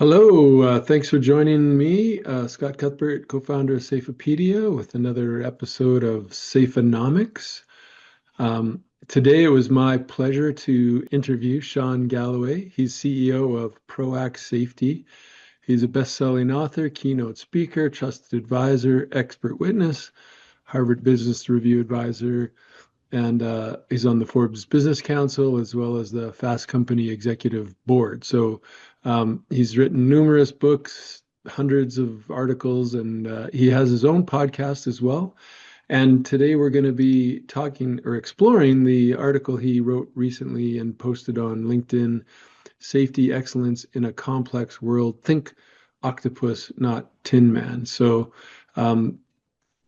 Hello, thanks for joining me, Scott Cuthbert, co-founder of Safeopedia, with another episode of Safeonomics. Today it was my pleasure to interview Shawn Galloway. He's CEO of Proact Safety. He's a best-selling author, keynote speaker, trusted advisor, expert witness, Harvard Business Review advisor, and he's on the Forbes Business Council as well as the Fast Company Executive Board. So he's written numerous books, hundreds of articles, and he has his own podcast as well. And today we're going to be talking or exploring the article he wrote recently and posted on LinkedIn, Safety Excellence in a Complex World. Think Octopus, not Tin Man. So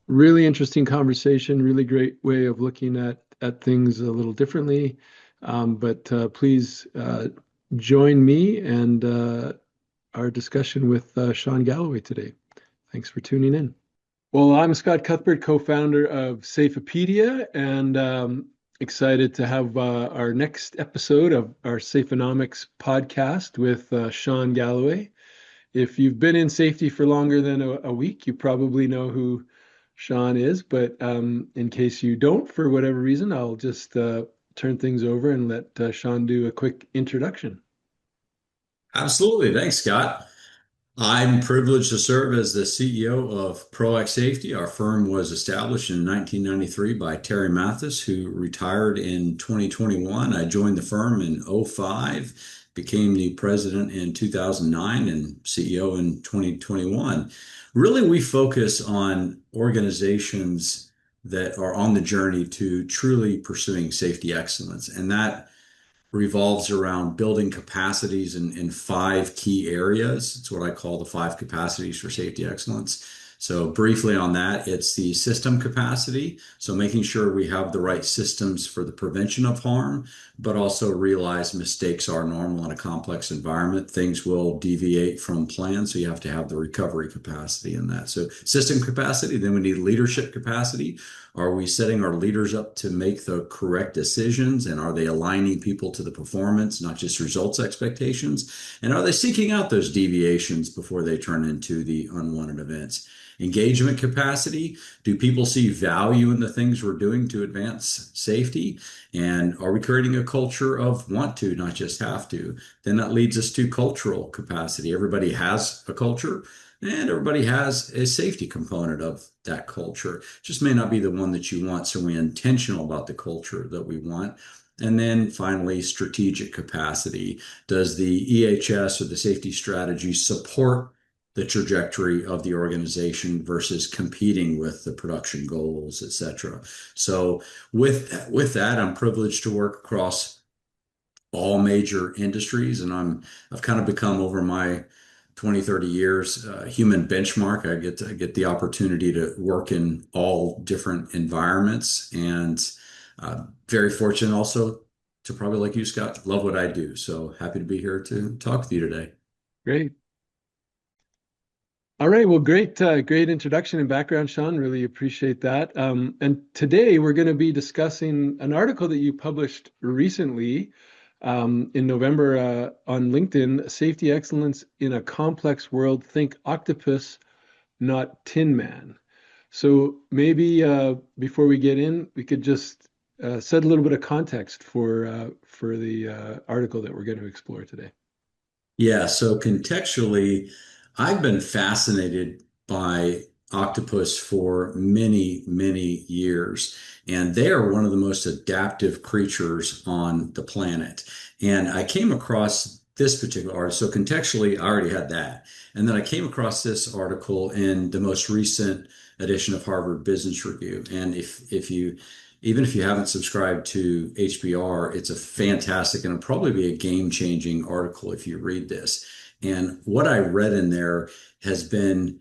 really interesting conversation, really great way of looking at things a little differently. But please join me and our discussion with Shawn Galloway today. Thanks for tuning in. Well, I'm Scott Cuthbert, co-founder of Safeopedia, and excited to have our next episode of our Safeonomics podcast with Shawn Galloway. If you've been in safety for longer than a week, you probably know who Shawn is, but in case you don't, for whatever reason, I'll just turn things over and let Shawn do a quick introduction. Absolutely. Thanks, Scott. I'm privileged to serve as the CEO of Proact Safety. Our firm was established in 1993 by Terry Mathis, who retired in 2021. I joined the firm in '05, became the president in 2009 and CEO in 2021. Really, we focus on organizations that are on the journey to truly pursuing safety excellence. And that revolves around building capacities in five key areas. It's what I call the five capacities for safety excellence. So briefly on that, it's the system capacity. So making sure we have the right systems for the prevention of harm, but also realize mistakes are normal in a complex environment. Things will deviate from plan. So you have to have the recovery capacity in that. So system capacity, then we need leadership capacity. Are we setting our leaders up to make the correct decisions? And are they aligning people to the performance, not just results expectations? And are they seeking out those deviations before they turn into the unwanted events? Engagement capacity. Do people see value in the things we're doing to advance safety? And are we creating a culture of want to, not just have to? Then that leads us to cultural capacity. Everybody has a culture and everybody has a safety component of that culture. It just may not be the one that you want. So we're intentional about the culture that we want. And then finally, strategic capacity. Does the EH&S or the safety strategy support the trajectory of the organization versus competing with the production goals, et cetera? So with that, I'm privileged to work across all major industries, and I've kind of become, over my 20, 30 years, human benchmark. I get the opportunity to work in all different environments, and very fortunate also to, probably like you, Scott, love what I do. So happy to be here to talk with you today. Great. All right. Well, great introduction and background, Shawn. Really appreciate that. And today we're going to be discussing an article that you published recently in November on LinkedIn, Safety Excellence in a Complex World. Think Octopus, not Tin Man. So maybe before we get in, we could just set a little bit of context for the article that we're going to explore today. Yeah, so contextually, I've been fascinated by octopus for many, many years, and they are one of the most adaptive creatures on the planet. And I came across this particular article. So contextually, I already had that. And then I came across this article in the most recent edition of Harvard Business Review. And if you even if you haven't subscribed to HBR, it's a fantastic and it'll probably be a game-changing article if you read this. And what I read in there has been,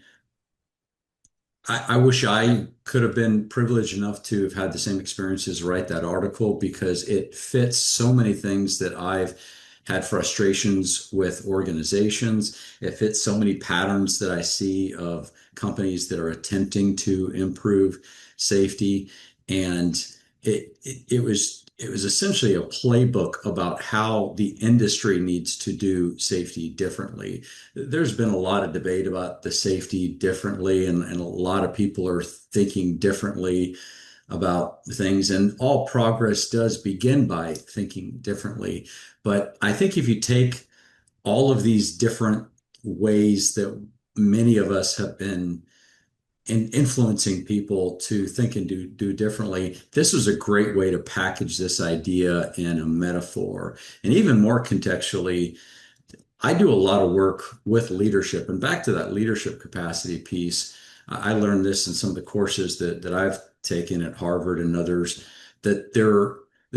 I wish I could have been privileged enough to have had the same experiences, write that article, because it fits so many things that I've had frustrations with organizations. It fits so many patterns that I see of companies that are attempting to improve safety. And it was it was essentially a playbook about how the industry needs to do safety differently. There's been a lot of debate about the safety differently, and a lot of people are thinking differently about things. And all progress does begin by thinking differently. But I think if you take all of these different ways that many of us have been in influencing people to think and do differently. This was a great way to package this idea in a metaphor. And even more contextually, I do a lot of work with leadership. And back to that leadership capacity piece, I learned this in some of the courses that I've taken at Harvard and others, that there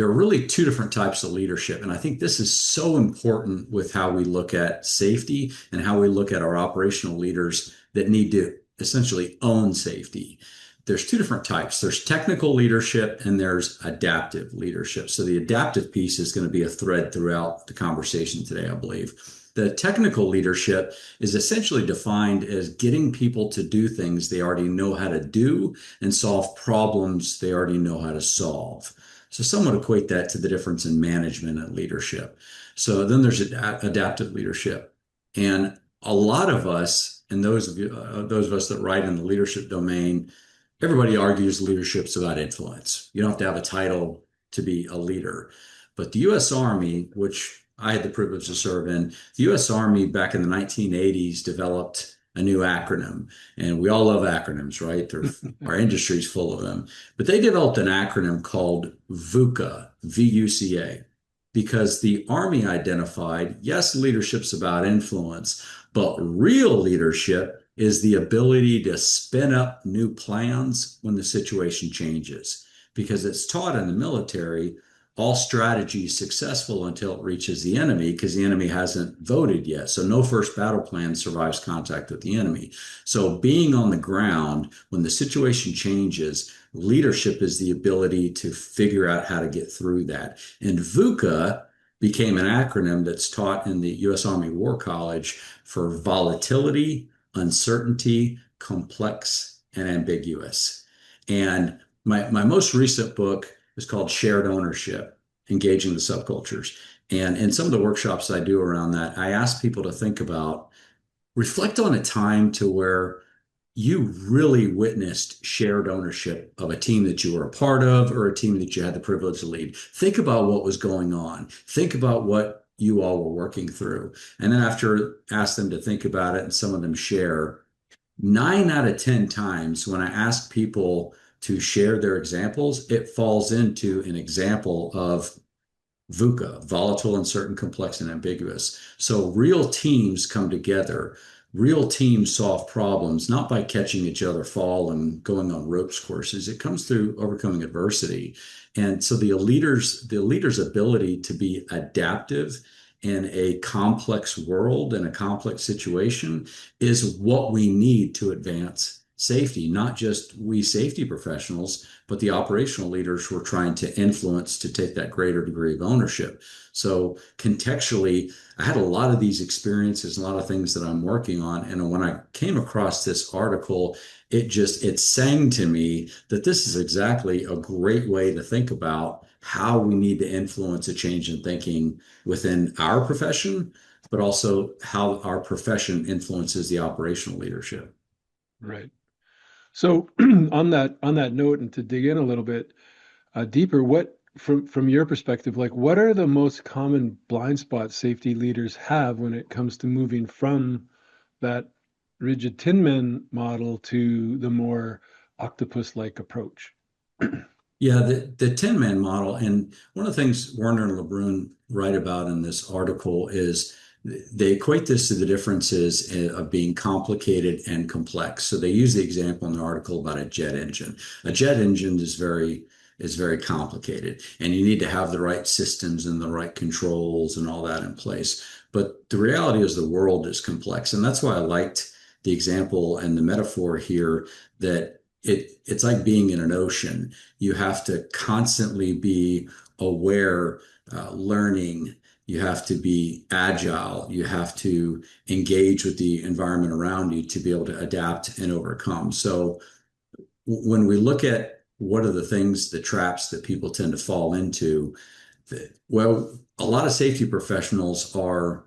are really two different types of leadership. And I think this is so important with how we look at safety and how we look at our operational leaders that need to essentially own safety. There's two different types. There's technical leadership and there's adaptive leadership. So the adaptive piece is going to be a thread throughout the conversation today, I believe. The technical leadership is essentially defined as getting people to do things they already know how to do and solve problems they already know how to solve. So some would equate that to the difference in management and leadership. So then there's adaptive leadership. And a lot of us, and those of us that write in the leadership domain, everybody argues leadership's about influence. You don't have to have a title to be a leader. But the U.S. Army, which I had the privilege to serve in, the U.S. Army back in the 1980s developed a new acronym. And we all love acronyms, right? Our industry's full of them. But they developed an acronym called VUCA, V-U-C-A, because the Army identified, yes, leadership's about influence, but real leadership is the ability to spin up new plans when the situation changes. Because it's taught in the military, all strategy is successful until it reaches the enemy because the enemy hasn't voted yet. So no first battle plan survives contact with the enemy. So being on the ground when the situation changes, leadership is the ability to figure out how to get through that. And VUCA became an acronym that's taught in the U.S. Army War College for volatility, uncertainty, complex, and ambiguous. And my most recent book is called Shared Ownership, Engaging the Subcultures. And in some of the workshops I do around that, I ask people to think about, reflect on a time to where you really witnessed shared ownership of a team that you were a part of or a team that you had the privilege to lead. Think about what was going on. Think about what you all were working through. And then after ask them to think about it and some of them share, 9 out of 10 times when I ask people to share their examples, it falls into an example of VUCA, volatile, uncertain, complex, and ambiguous. So real teams come together. Real teams solve problems not by catching each other fall and going on ropes courses. It comes through overcoming adversity. And so the leader's ability to be adaptive in a complex world and a complex situation is what we need to advance safety, not just we safety professionals, but the operational leaders who are trying to influence to take that greater degree of ownership. So contextually, I had a lot of these experiences, a lot of things that I'm working on. And when I came across this article, it sang to me that this is exactly a great way to think about how we need to influence a change in thinking within our profession, but also how our profession influences the operational leadership. Right. So on that note, and to dig in a little bit deeper, what from your perspective, like what are the most common blind spots safety leaders have when it comes to moving from that rigid Tin Man model to the more octopus-like approach? Yeah, the Tin Man model, and one of the things Warner and LeBrun write about in this article is they equate this to the differences of being complicated and complex. So they use the example in the article about a jet engine. A jet engine is very complicated, and you need to have the right systems and the right controls and all that in place. But the reality is the world is complex, and that's why I liked the example and the metaphor here that it's like being in an ocean. You have to constantly be aware, learning. You have to be agile. You have to engage with the environment around you to be able to adapt and overcome. So when we look at what are the things, the traps that people tend to fall into? Well, a lot of safety professionals are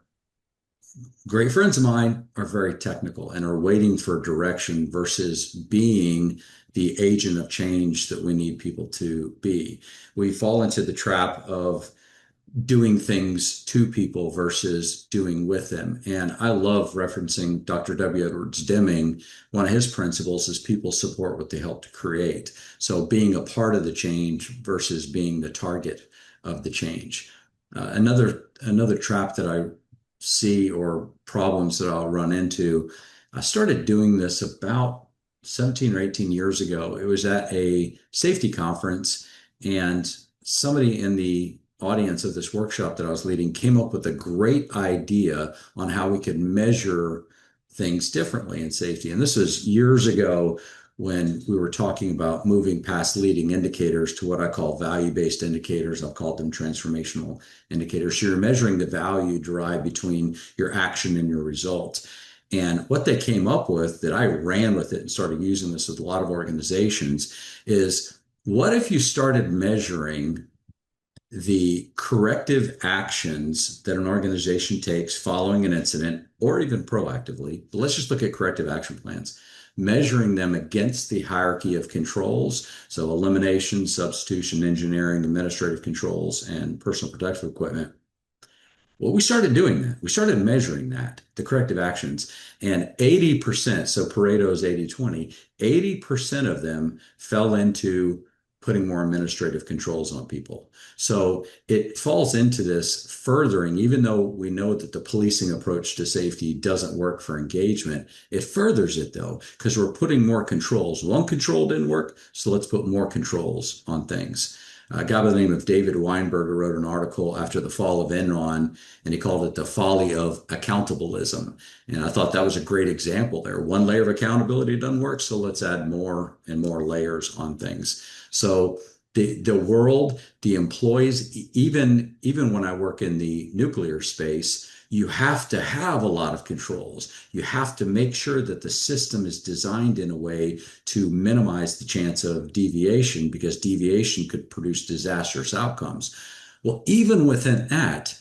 great friends of mine are very technical and are waiting for direction versus being the agent of change that we need people to be. We fall into the trap of doing things to people versus doing with them. And I love referencing Dr. W. Edwards Deming. One of his principles is people support what they help to create. So being a part of the change versus being the target of the change. Another trap that I see or problems that I'll run into. I started doing this about 17 or 18 years ago. It was at a safety conference, and somebody in the audience of this workshop that I was leading came up with a great idea on how we could measure things differently in safety. And this was years ago when we were talking about moving past leading indicators to what I call value-based indicators. I've called them transformational indicators. So you're measuring the value derived between your action and your result. And what they came up with, that I ran with it and started using this with a lot of organizations, is what if you started measuring the corrective actions that an organization takes following an incident or even proactively, but let's just look at corrective action plans, measuring them against the hierarchy of controls. So elimination, substitution, engineering, administrative controls, and personal protective equipment. Well, we started doing that. We started measuring that, the corrective actions, and 80%, so Pareto is 80/20, 80% of them fell into putting more administrative controls on people. So it falls into this furthering, even though we know that the policing approach to safety doesn't work for engagement, it furthers it though, because we're putting more controls. One control didn't work, so let's put more controls on things. A guy by the name of David Weinberger wrote an article after the fall of Enron, and he called it the folly of accountableism. And I thought that was a great example there. One layer of accountability doesn't work, so let's add more and more layers on things. So the world, the employees, even when I work in the nuclear space, you have to have a lot of controls. You have to make sure that the system is designed in a way to minimize the chance of deviation, because deviation could produce disastrous outcomes. Well, even within that,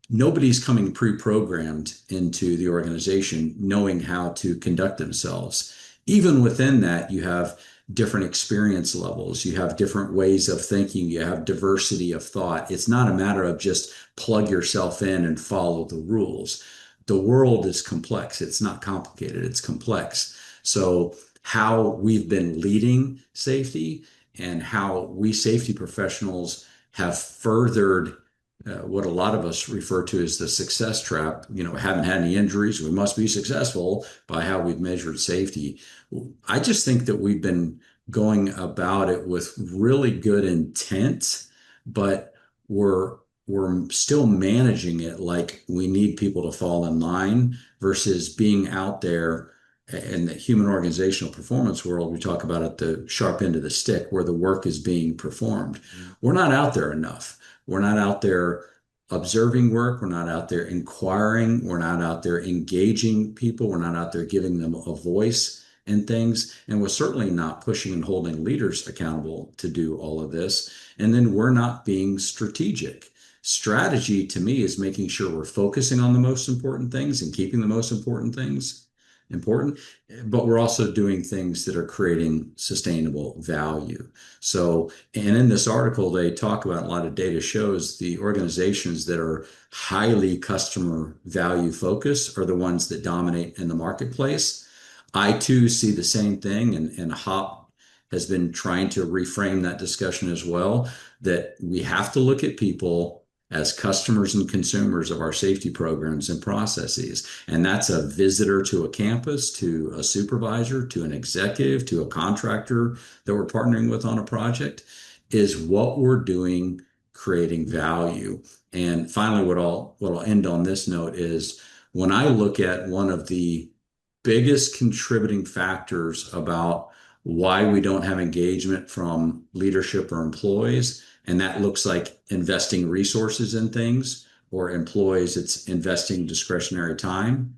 nobody's coming pre-programmed into the organization knowing how to conduct themselves. Even within that, you have different experience levels, you have different ways of thinking, you have diversity of thought. It's not a matter of just plug yourself in and follow the rules. The world is complex. It's not complicated, it's complex. So how we've been leading safety and how we safety professionals have furthered what a lot of us refer to as the success trap. Haven't had any injuries, we must be successful by how we've measured safety. I just think that we've been going about it with really good intent, but we're still managing it like we need people to fall in line versus being out there in the human organizational performance world. We talk about it, the sharp end of the stick, where the work is being performed. We're not out there enough. We're not out there observing work. We're not out there inquiring. We're not out there engaging people. We're not out there giving them a voice in things. And we're certainly not pushing and holding leaders accountable to do all of this. And then we're not being strategic. Strategy to me is making sure we're focusing on the most important things and keeping the most important things important, but we're also doing things that are creating sustainable value. So, and in this article, they talk about, a lot of data shows the organizations that are highly customer value focused are the ones that dominate in the marketplace. I too see the same thing, and HOP has been trying to reframe that discussion as well, that we have to look at people as customers and consumers of our safety programs and processes. And that's a visitor to a campus, to a supervisor, to an executive, to a contractor that we're partnering with on a project. Is what we're doing creating value? And finally, what I'll end on this note is, when I look at one of the biggest contributing factors about why we don't have engagement from leadership or employees, and that looks like investing resources in things, or employees, it's investing discretionary time.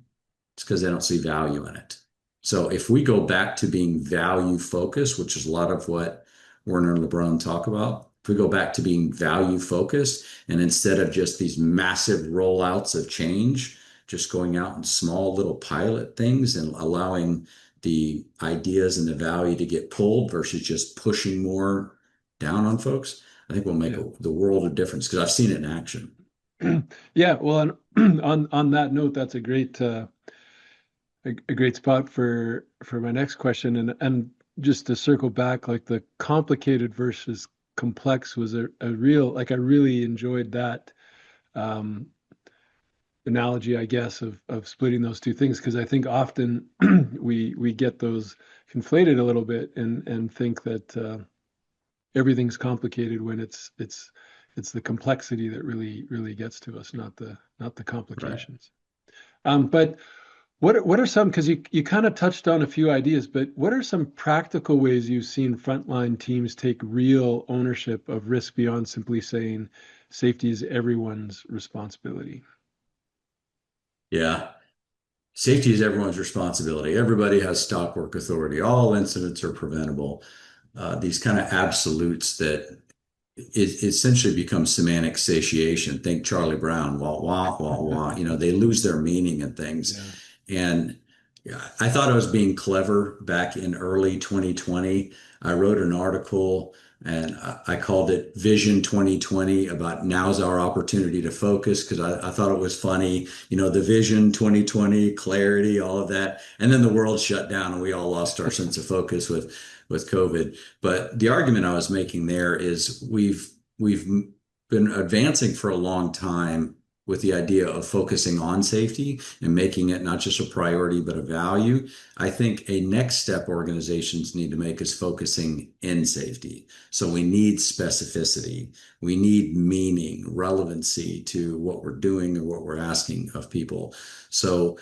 It's because they don't see value in it. So if we go back to being value focused, which is a lot of what Warner and LeBron talk about. If we go back to being value focused and instead of just these massive rollouts of change, just going out in small little pilot things and allowing the ideas and the value to get pulled versus just pushing more down on folks, I think will make Yeah. the world of difference because I've seen it in action. Yeah, well, and on that note, that's a great spot for my next question, and just to circle back, like the complicated versus complex was a real, like I really enjoyed that um, analogy, I guess, of splitting those two things, because I think often we get those conflated a little bit and think that everything's complicated when it's the complexity that really gets to us, not the Right. complications. But what are some, because you kind of touched on a few ideas, but what are some practical ways you've seen frontline teams take real ownership of risk beyond simply saying safety is everyone's responsibility? Yeah. Safety is everyone's responsibility. Everybody has stop work authority. All incidents are preventable. These kind of absolutes that it essentially becomes semantic satiation. Think Charlie Brown, wah, wah, wah, wah. They lose their meaning in things. Yeah. And yeah, I thought I was being clever back in early 2020. I wrote an article and I called it Vision 2020 about now's our opportunity to focus because I thought it was funny, the Vision 2020, clarity, all of that. And then the world shut down and we all lost our sense of focus with COVID. But the argument I was making there is we've been advancing for a long time with the idea of focusing on safety and making it not just a priority, but a value. I think a next step organizations need to make is focusing in safety. So we need specificity. We need meaning, relevancy to what we're doing and what we're asking of people. So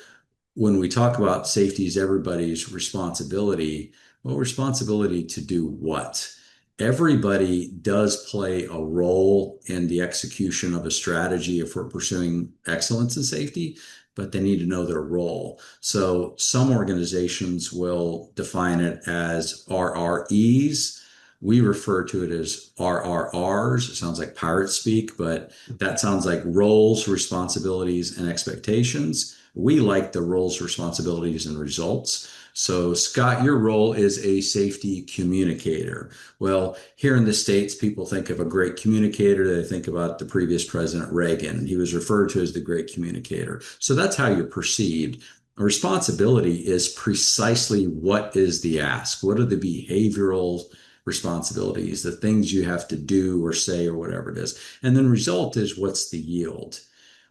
when we talk about safety is everybody's responsibility, well, responsibility to do what? Everybody does play a role in the execution of a strategy if we're pursuing excellence in safety, but they need to know their role. So some organizations will define it as RREs. We refer to it as RRRs. It sounds like pirate speak, but that sounds like roles, responsibilities, and expectations. We like the roles, responsibilities, and results. So, Scott, your role is a safety communicator. Well, here in the States, people think of a great communicator. They think about the previous President Reagan. He was referred to as the great communicator. So that's how you're perceived. A responsibility is precisely what is the ask? What are the behavioral responsibilities, the things you have to do or say or whatever it is? And then result is what's the yield?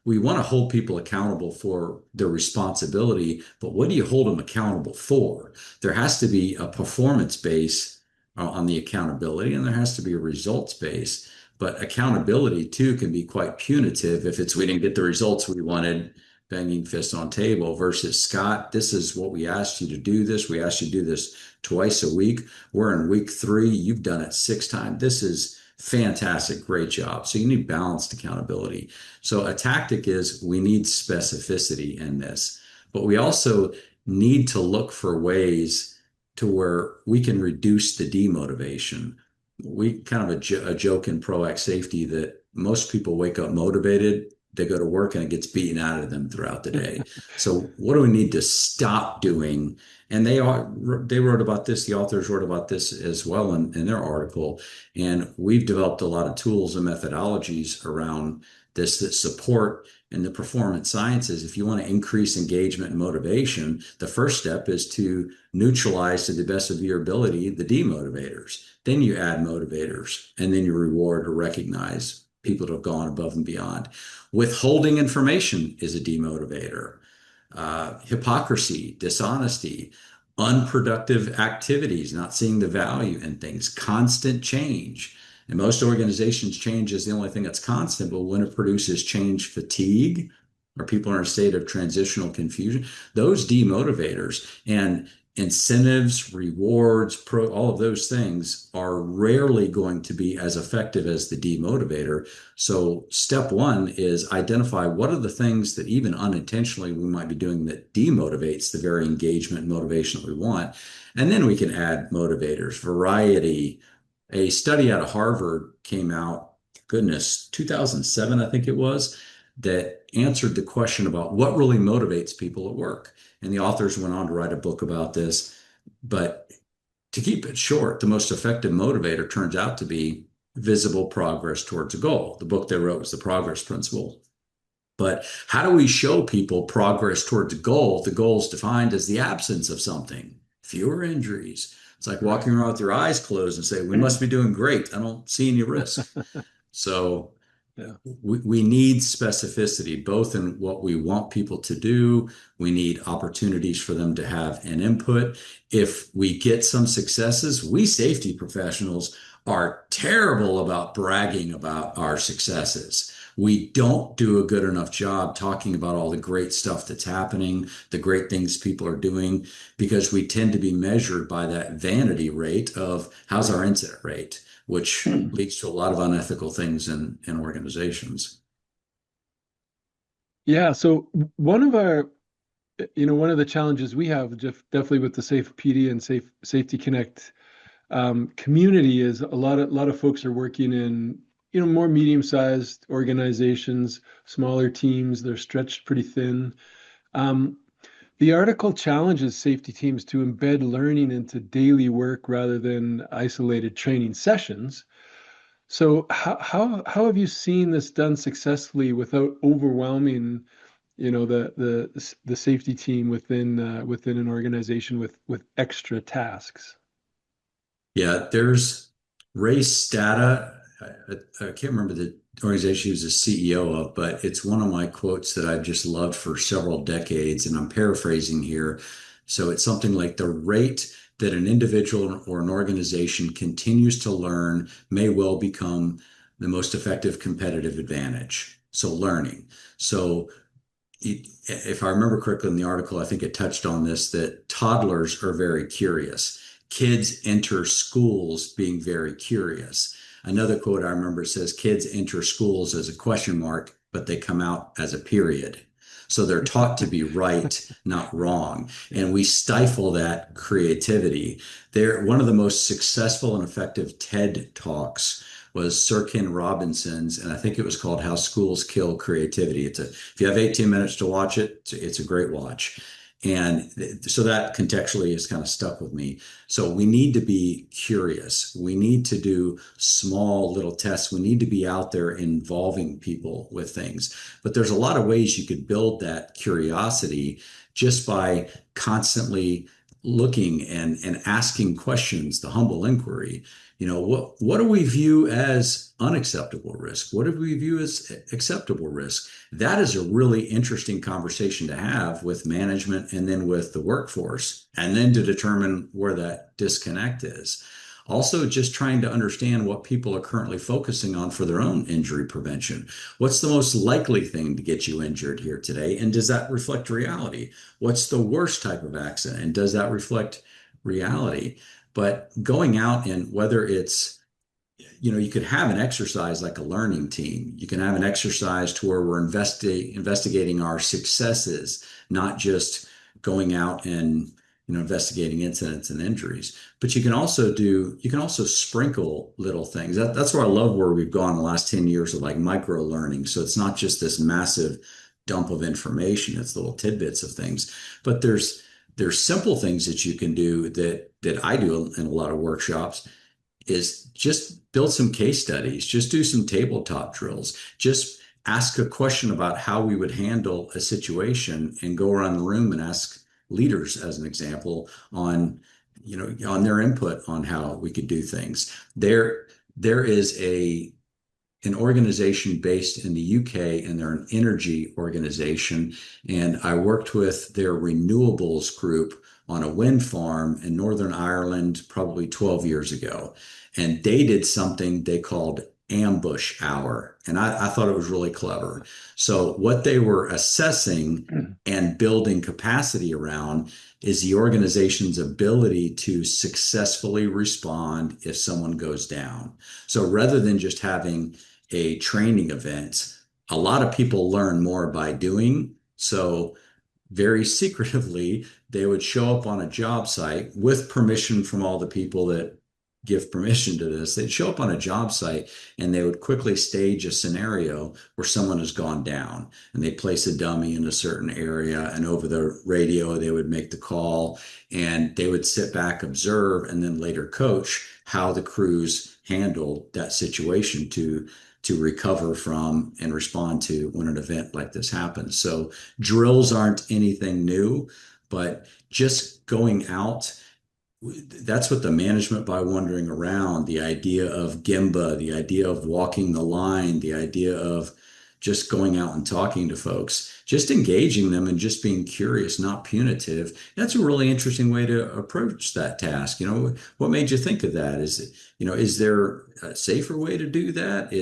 We want to hold people accountable for their responsibility, but what do you hold them accountable for? There has to be a performance base on the accountability, and there has to be a results base. But accountability too can be quite punitive if it's we didn't get the results we wanted, banging fist on table versus Scott, this is what we asked you to do this. We asked you to do this twice a week. We're in week 3. You've done it 6 times. This is fantastic. Great job. So you need balanced accountability. So a tactic is we need specificity in this, but we also need to look for ways to where we can reduce the demotivation. We kind of a joke in ProAct safety that most people wake up motivated, they go to work and it gets beaten out of them throughout the day. So what do we need to stop doing? And they wrote about this, the authors wrote about this as well in their article. And we've developed a lot of tools and methodologies around this that support in the performance sciences. If you want to increase engagement and motivation, the first step is to neutralize to the best of your ability the demotivators. Then you add motivators, and then you reward or recognize people that have gone above and beyond. Withholding information is a demotivator. Hypocrisy, dishonesty, unproductive activities, not seeing the value in things, constant change. And most organizations, change is the only thing that's constant, but when it produces change fatigue, or people are in a state of transitional confusion, those demotivators and incentives, rewards, all of those things are rarely going to be as effective as the demotivator. So step one is identify what are the things that even unintentionally we might be doing that demotivates the very engagement and motivation that we want. And then we can add motivators, variety, A study out of Harvard came out, goodness, 2007, I think it was, that answered the question about what really motivates people at work. And the authors went on to write a book about this. But to keep it short, the most effective motivator turns out to be visible progress towards a goal. The book they wrote was The Progress Principle. But how do we show people progress towards a goal? The goal is defined as the absence of something, fewer injuries. It's like Right. walking around with your eyes closed and say, we must be doing great. I don't see any risk. So Yeah. we need specificity, both in what we want people to do. We need opportunities for them to have an input. If we get some successes, we safety professionals are terrible about bragging about our successes. We don't do a good enough job talking about all the great stuff that's happening, the great things people are doing, because we tend to be measured by that vanity rate of how's our incident rate, which leads to a lot of unethical things in organizations. Yeah. So one of our, one of the challenges we have, definitely with the Safepedia and Safety Connect community is a lot of folks are working in, more medium-sized organizations, smaller teams. They're stretched pretty thin. Um, the article challenges safety teams to embed learning into daily work rather than isolated training sessions. So how have you seen this done successfully without overwhelming, the safety team within an organization with extra tasks? Yeah, there's race data. I can't remember the organization he was the CEO of, but it's one of my quotes that I've just loved for several decades, and I'm paraphrasing here. So it's something like the rate that an individual or an organization continues to learn may well become the most effective competitive advantage. So learning. So if I remember correctly in the article, I think it touched on this, that toddlers are very curious. Kids enter schools being very curious. Another quote I remember says, kids enter schools as a question mark, but they come out as a period. So they're taught to be right, not wrong. Yeah. And we stifle that creativity. They're one of the most successful and effective TED Talks was Sir Ken Robinson's, and I think it was called How Schools Kill Creativity. If you have 18 minutes to watch it, it's a great watch. And so that contextually has kind of stuck with me. So we need to be curious. We need to do small little tests. We need to be out there involving people with things. But there's a lot of ways you could build that curiosity just by constantly looking and asking questions, the humble inquiry. What do we view as unacceptable risk? What do we view as acceptable risk? That is a really interesting conversation to have with management and then with the workforce, and then to determine where that disconnect is. Also, just trying to understand what people are currently focusing on for their own injury prevention. What's the most likely thing to get you injured here today? And does that reflect reality? What's the worst type of accident? And does that reflect reality? But going out and whether it's, you could have an exercise like a learning team. You can have an exercise to where we're investigating our successes, not just going out and, investigating incidents and injuries. But you can also sprinkle little things. That's where I love where we've gone the last 10 years of like micro learning. So it's not just this massive dump of information, it's little tidbits of things. But there's simple things that you can do that I do in a lot of workshops is just build some case studies, just do some tabletop drills, just ask a question about how we would handle a situation and go around the room and ask leaders as an example on their input on how we could do things. There is an organization based in the UK, and they're an energy organization. And I worked with their renewables group on a wind farm in Northern Ireland probably 12 years ago. And they did something they called ambush hour. And I thought it was really clever. So what they were assessing and building capacity around is the organization's ability to successfully respond if someone goes down. So rather than just having a training event, a lot of people learn more by doing. So very secretively, they would show up on a job site with permission from all the people that give permission to this. They'd show up on a job site and they would quickly stage a scenario where someone has gone down and they place a dummy in a certain area, and over the radio they would make the call, and they would sit back, observe, and then later coach how the crews handled that situation to recover from and respond to when an event like this happens. So drills aren't anything new, but just going out, that's what the management by wandering around, the idea of Gemba, the idea of walking the line, the idea of just going out and talking to folks, just engaging them and just being curious, not punitive. That's a really interesting way to approach that task. What made you think of that? Is there a safer way to do that?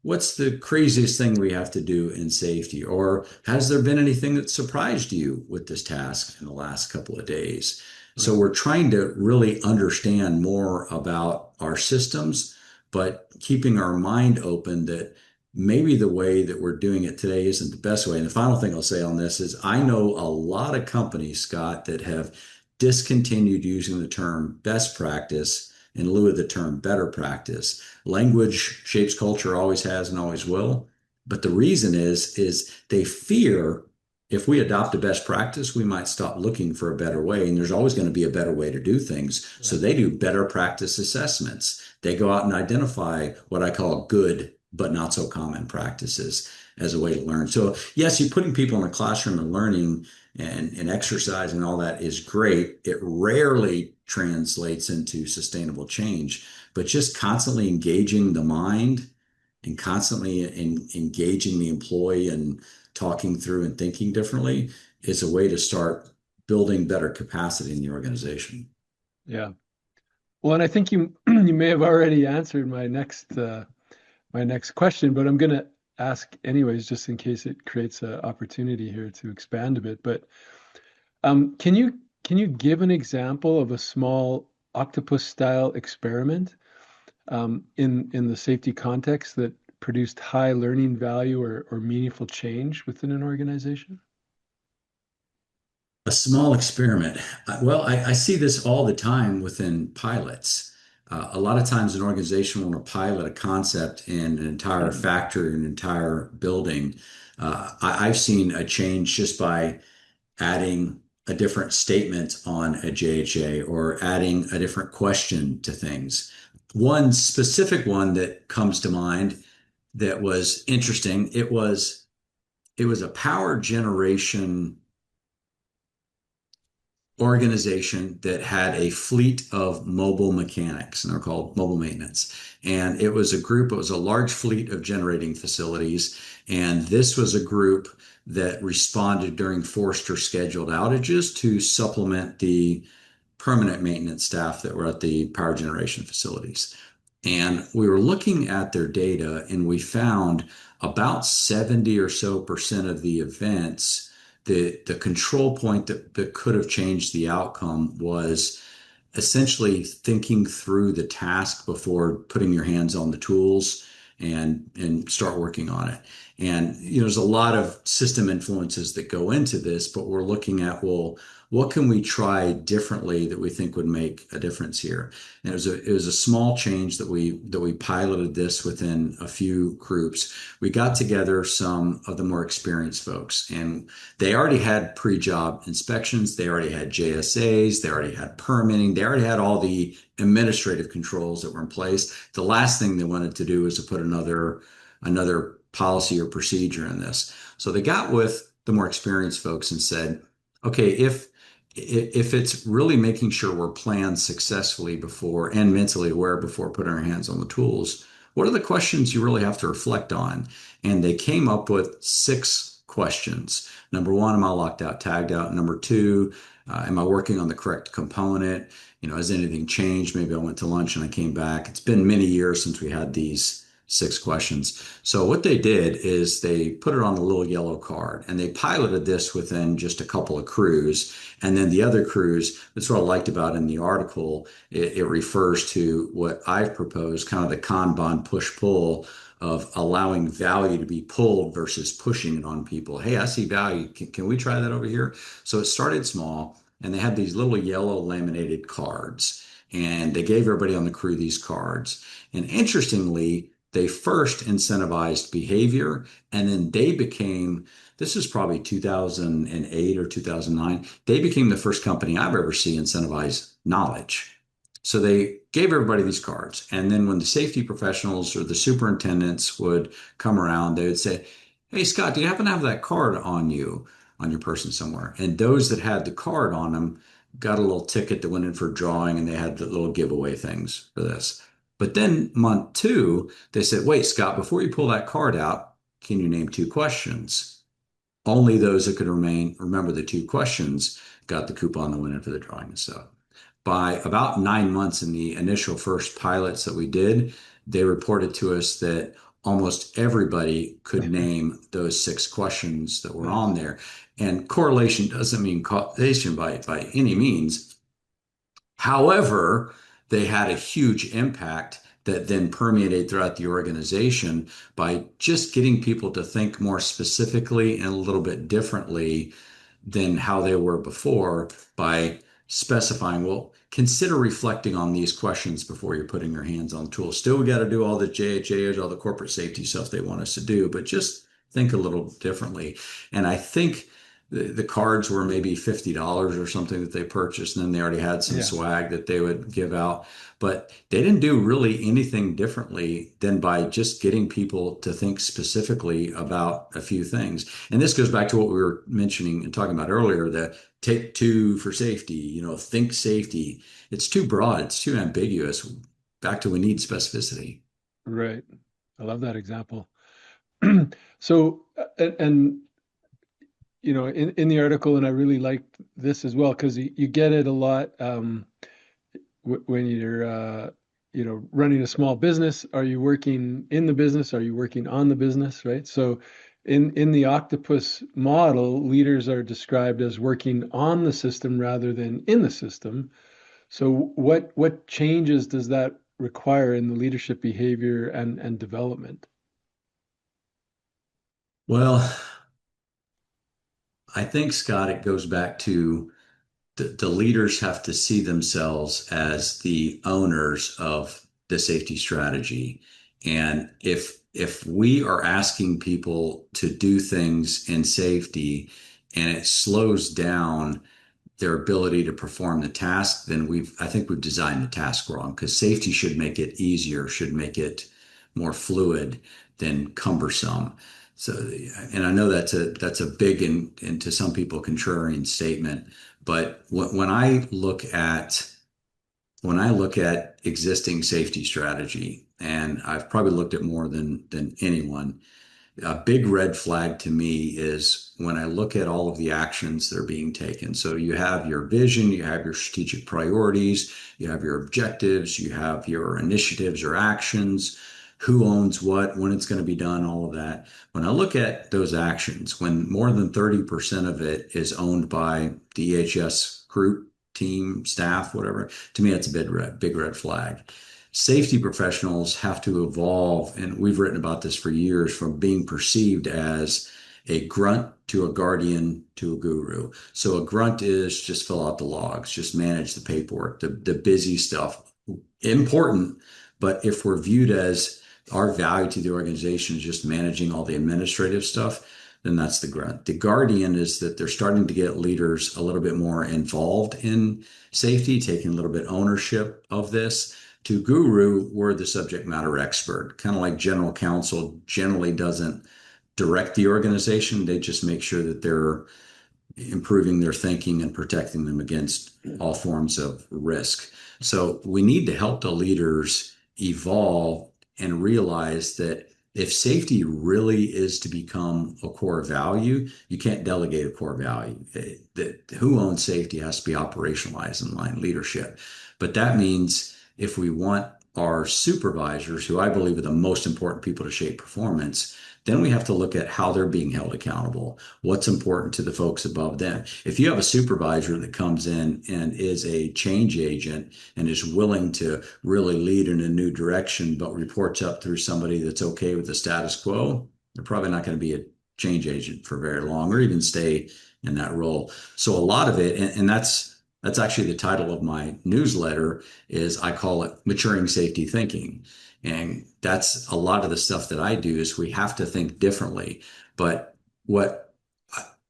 What's the craziest thing we have to do in safety? Or has there been anything that surprised you with this task in the last couple of days? So Right. we're trying to really understand more about our systems, but keeping our mind open that maybe the way that we're doing it today isn't the best way. And the final thing I'll say on this is I know a lot of companies, Scott, that have discontinued using the term best practice in lieu of the term better practice. Language shapes culture, always has and always will. But the reason is they fear if we adopt a best practice, we might stop looking for a better way. And there's always going to be a better way to do things. So Right. they do better practice assessments. They go out and identify what I call good, but not so common practices as a way to learn. So yes, you're putting people in a classroom and learning and exercise and all that is great. It rarely translates into sustainable change, but just constantly engaging the mind and constantly engaging the employee and talking through and thinking differently is a way to start building better capacity in the organization. Yeah. Well, and I think you you may have already answered my next question, but I'm going to ask anyways, just in case it creates an opportunity here to expand a bit. But can you give an example of a small octopus style experiment in the safety context that produced high learning value or meaningful change within an organization? A small experiment. Well, I see this all the time within pilots. A lot of times, an organization will want to pilot a concept in an entire factory, an entire building. I've seen a change just by adding a different statement on a JHA or adding a different question to things. One specific one that comes to mind that was interesting, it was a power generation organization that had a fleet of mobile mechanics, and they're called mobile maintenance. And it was a large fleet of generating facilities. And this was a group that responded during forced or scheduled outages to supplement the permanent maintenance staff that were at the power generation facilities. And we were looking at their data and we found about 70 or so percent of the events, the control point that could have changed the outcome was essentially thinking through the task before putting your hands on the tools and start working on it. And there's a lot of system influences that go into this, but we're looking at, well, what can we try differently that we think would make a difference here? And it was a small change that we piloted this within a few groups. We got together some of the more experienced folks, and they already had pre-job inspections, they already had JSAs, they already had permitting, they already had all the administrative controls that were in place. The last thing they wanted to do was to put another policy or procedure in this. So they got with the more experienced folks and said, okay, if it's really making sure we're planned successfully before and mentally aware before putting our hands on the tools, what are the questions you really have to reflect on? And they came up with 6 questions. Number one, am I locked out, tagged out? Number two, am I working on the correct component? Has anything changed? Maybe I went to lunch and I came back. It's been many years since we had these 6 questions. So what they did is they put it on a little yellow card and they piloted this within just a couple of crews. And then the other crews, that's what I liked about in the article, it refers to what I've proposed, kind of the Kanban push-pull of allowing value to be pulled versus pushing it on people. Hey, I see value. Can we try that over here? So it started small and they had these little yellow laminated cards. And they gave everybody on the crew these cards. And interestingly, they first incentivized behavior, and then they became, this is probably 2008 or 2009, they became the first company I've ever seen incentivize knowledge. So they gave everybody these cards. And then when the safety professionals or the superintendents would come around, they would say, "Hey, Scott, do you happen to have that card on you, on your person somewhere?" And those that had the card on them got a little ticket that went in for drawing, and they had the little giveaway things for this. But then month two, they said, "Wait, Scott, before you pull that card out, can you name two questions?" Only those that could remember the two questions got the coupon that went in for the drawing and stuff. By about 9 months in the initial first pilots that we did, they reported to us that almost everybody could name those six questions that were on Nice. there. And correlation doesn't mean causation by any means. However, they had a huge impact that then permeated throughout the organization by just getting people to think more specifically and a little bit differently than how they were before by specifying, well, consider reflecting on these questions before you're putting your hands on the tool. Still, we got to do all the JHAs, all the corporate safety stuff they want us to do, but just think a little differently. And I think the cards were maybe $50 or something that they purchased, and then they already had some Yeah. swag that they would give out. But they didn't do really anything differently than by just getting people to think specifically about a few things. And this goes back to what we were mentioning and talking about earlier, the take two for safety, think safety. It's too broad, it's too ambiguous. Back to we need specificity. Right. I love that example. So, and in the article, and I really liked this as well because you get it a lot when you're running a small business. Are you working in the business? Are you working on the business? Right. So, in the Octopus model, leaders are described as working on the system rather than in the system. So, what changes does that require in the leadership behavior and development? Well, I think, Scott, it goes back to the leaders have to see themselves as the owners of the safety strategy. And if we are asking people to do things in safety and it slows down their ability to perform the task, then I think we've designed the task wrong because safety should make it easier, should make it more fluid than cumbersome. So, and I know that's a big and to some people contrarian statement, but when I look at existing safety strategy, and I've probably looked at more than anyone, a big red flag to me is when I look at all of the actions that are being taken. So you have your vision, you have your strategic priorities, you have your objectives, you have your initiatives or actions, who owns what, when it's going to be done, all of that. When I look at those actions, when more than 30% of it is owned by the EH&S group, team, staff, whatever, to me, that's a big red flag. Safety professionals have to evolve, and we've written about this for years, from being perceived as a grunt to a guardian to a guru. So a grunt is just fill out the logs, just manage the paperwork, the busy stuff. Important, but if we're viewed as our value to the organization is just managing all the administrative stuff, then that's the grunt. The guardian is that they're starting to get leaders a little bit more involved in safety, taking a little bit ownership of this. To guru, we're the subject matter expert, kind of like general counsel generally doesn't direct the organization. They just make sure that they're improving their thinking and protecting them against all forms of risk. So we need to help the leaders evolve and realize that if safety really is to become a core value, you can't delegate a core value. That who owns safety has to be operationalized in line leadership. But that means if we want our supervisors, who I believe are the most important people to shape performance, then we have to look at how they're being held accountable. What's important to the folks above them? If you have a supervisor that comes in and is a change agent and is willing to really lead in a new direction, but reports up through somebody that's okay with the status quo, they're probably not going to be a change agent for very long or even stay in that role. So a lot of it, and That's actually the title of my newsletter is I call it Maturing Safety Thinking. And that's a lot of the stuff that I do is we have to think differently. But what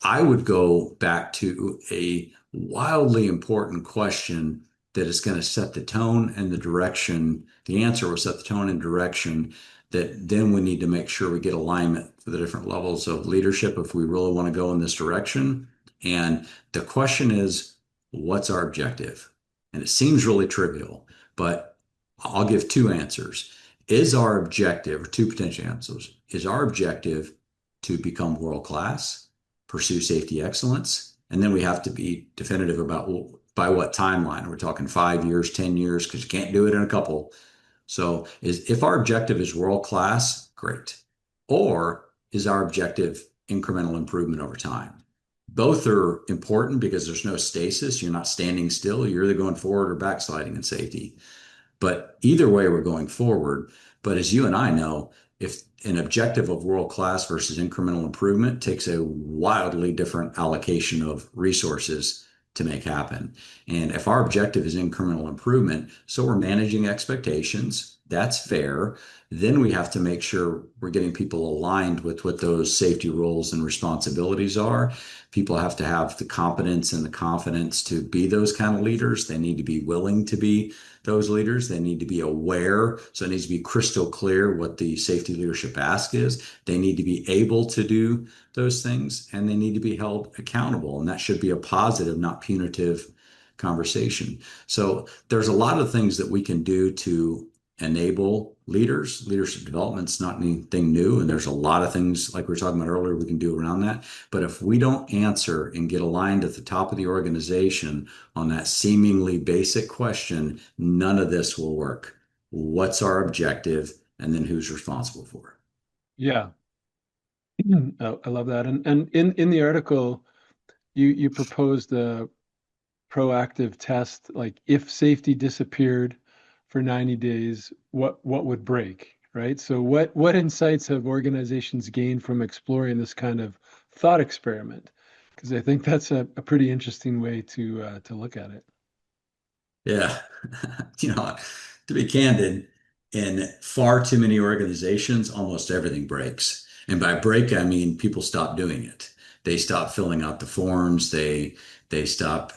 I would go back to a wildly important question that is going to set the tone and the direction. The answer will set the tone and direction that then we need to make sure we get alignment for the different levels of leadership if we really want to go in this direction. And the question is, what's our objective? And it seems really trivial, but I'll give two answers. Is our objective, or two potential answers, is our objective to become world class, pursue safety excellence? And then we have to be definitive about, well, by what timeline. We're talking 5 years, 10 years, because you can't do it in a couple. So if our objective is world class, great. Or is our objective incremental improvement over time? Both are important because there's no stasis. You're not standing still. You're either going forward or backsliding in safety. But either way, we're going forward. But as you and I know, if an objective of world class versus incremental improvement takes a wildly different allocation of resources to make happen. And if our objective is incremental improvement, so we're managing expectations, that's fair. Then we have to make sure we're getting people aligned with what those safety roles and responsibilities are. People have to have the competence and the confidence to be those kind of leaders. They need to be willing to be those leaders. They need to be aware. So it needs to be crystal clear what the safety leadership ask is. They need to be able to do those things and they need to be held accountable. And that should be a positive, not punitive conversation. So there's a lot of things that we can do to enable leaders. Leadership development's not anything new. And there's a lot of things like we were talking about earlier we can do around that. But if we don't answer and get aligned at the top of the organization on that seemingly basic question, none of this will work. What's our objective? And then who's responsible for it? Yeah. I love that. And in the article, you proposed a proactive test, like if safety disappeared for 90 days, what would break, right? So what insights have organizations gained from exploring this kind of thought experiment? Because I think that's a pretty interesting way to look at it. Yeah. You know, to be candid, in far too many organizations, almost everything breaks. And by break, I mean people stop doing it. They stop filling out the forms. They stop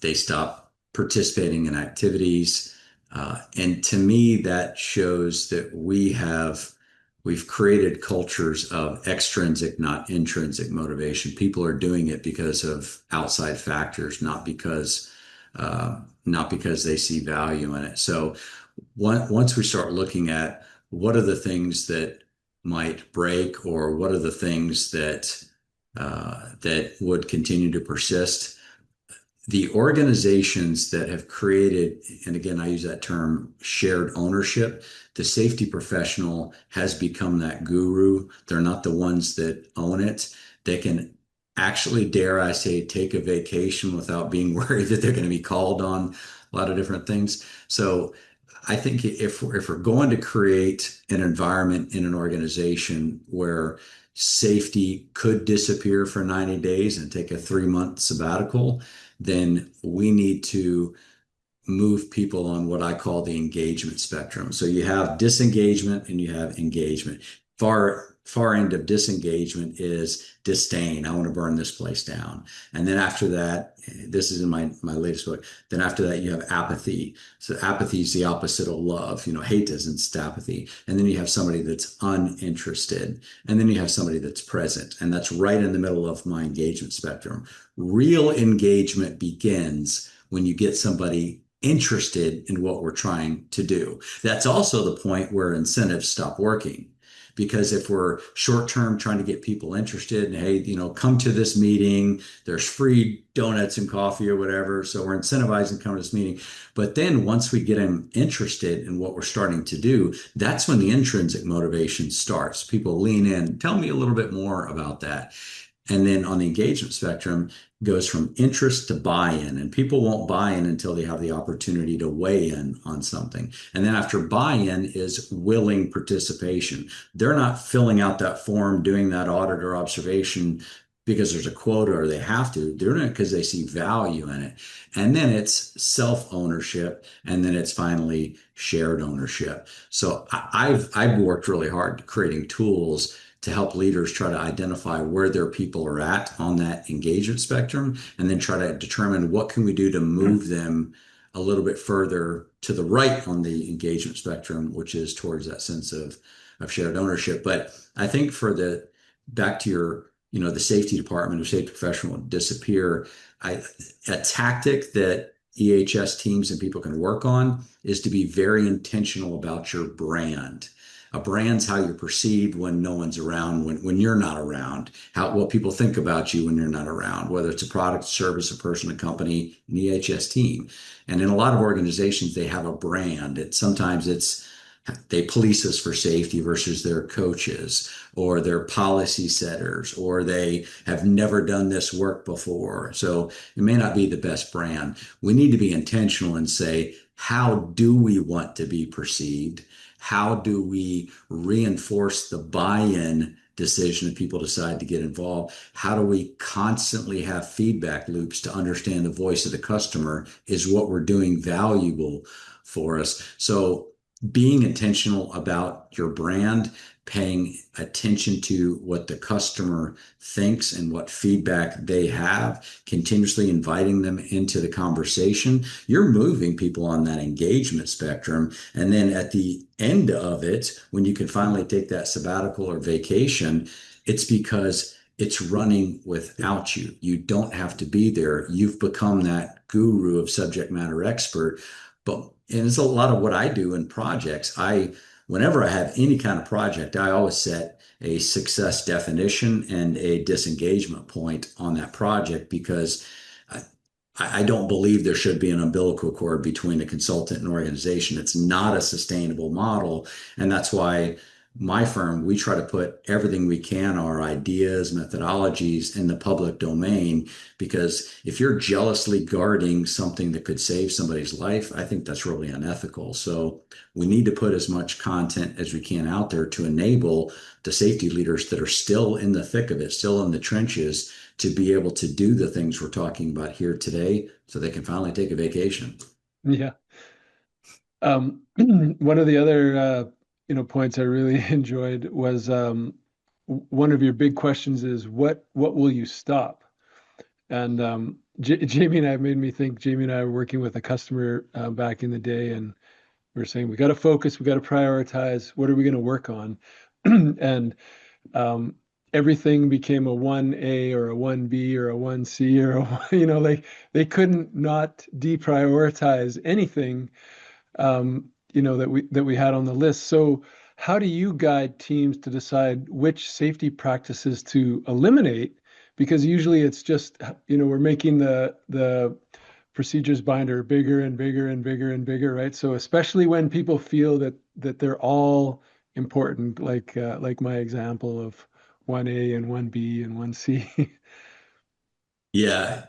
they stop participating in activities. And to me, that shows that we've created cultures of extrinsic, not intrinsic motivation. People are doing it because of outside factors, not because they see value in it. So once we start looking at what are the things that might break, or what are the things that would continue to persist, the organizations that have created, and again, I use that term, shared ownership, the safety professional has become that guru. They're not the ones that own it. They can actually, dare I say, take a vacation without being worried that they're going to be called on a lot of different things. So I think if we're going to create an environment in an organization where safety could disappear for 90 days and take a 3-month sabbatical, then we need to move people on what I call the engagement spectrum. So you have disengagement and you have engagement. Far end of disengagement is disdain. I want to burn this place down. And then after that, this is in my latest book. Then after that, you have apathy. So apathy is the opposite of love. You know, hate isn't apathy. And then you have somebody that's uninterested. And then you have somebody that's present. And that's right in the middle of my engagement spectrum. Real engagement begins when you get somebody interested in what we're trying to do. That's also the point where incentives stop working. Because if we're short term trying to get people interested and, hey, come to this meeting, there's free donuts and coffee or whatever. So we're incentivizing come to this meeting. But then once we get them interested in what we're starting to do, that's when the intrinsic motivation starts. People lean in, tell me a little bit more about that. And then on the engagement spectrum, goes from interest to buy-in, and people won't buy in until they have the opportunity to weigh in on something. And then after buy-in is willing participation. They're not filling out that form, doing that audit or observation because there's a quota or they have to. They're doing it because they see value in it. And then it's self-ownership, and then it's finally shared ownership. So I've worked really hard creating tools to help leaders try to identify where their people are at on that engagement spectrum, and then try to determine what can we do to move them a little bit further to the right on the engagement spectrum, which is towards that sense of shared ownership. But I think for the back to your, the safety department or safety professional would disappear. I A tactic that EHS teams and people can work on is to be very intentional about your brand. A brand's how you're perceived when no one's around, when you're not around, what people think about you when you're not around, whether it's a product, service, a person, a company, an EHS team. And in a lot of organizations, they have a brand. Sometimes it's they police us for safety versus their coaches or their policy setters, or they have never done this work before. So it may not be the best brand. We need to be intentional and say, how do we want to be perceived? How do we reinforce the buy-in decision if people decide to get involved? How do we constantly have feedback loops to understand the voice of the customer? Is what we're doing valuable for us? So being intentional about your brand, paying attention to what the customer thinks and what feedback they have, continuously inviting them into the conversation. You're moving people on that engagement spectrum. And then at the end of it, when you can finally take that sabbatical or vacation, it's because it's running without you. You don't have to be there. You've become that guru of subject matter expert. And it's a lot of what I do in projects. Whenever I have any kind of project, I always set a success definition and a disengagement point on that project, because I, I don't believe there should be an umbilical cord between a consultant and organization. It's not a sustainable model. And that's why my firm, we try to put everything we can, our ideas, methodologies, in the public domain, because if you're jealously guarding something that could save somebody's life, I think that's really unethical. So we need to put as much content as we can out there to enable the safety leaders that are still in the thick of it, still in the trenches, to be able to do the things we're talking about here today so they can finally take a vacation. Yeah. One of the other points I really enjoyed was one of your big questions is what will you stop? And Jamie and I made me think. Jamie and I were working with a customer back in the day, and we were saying we got to focus, we got to prioritize. What are we going to work on? And um, everything became a 1A or a 1B or a 1C or like they couldn't not deprioritize anything that we had on the list. So how do you guide teams to decide which safety practices to eliminate? Because usually it's just, we're making the procedures binder bigger and bigger and bigger and bigger, right? So especially when people feel that they're all important, like my example of 1A and 1B and 1C. Yeah,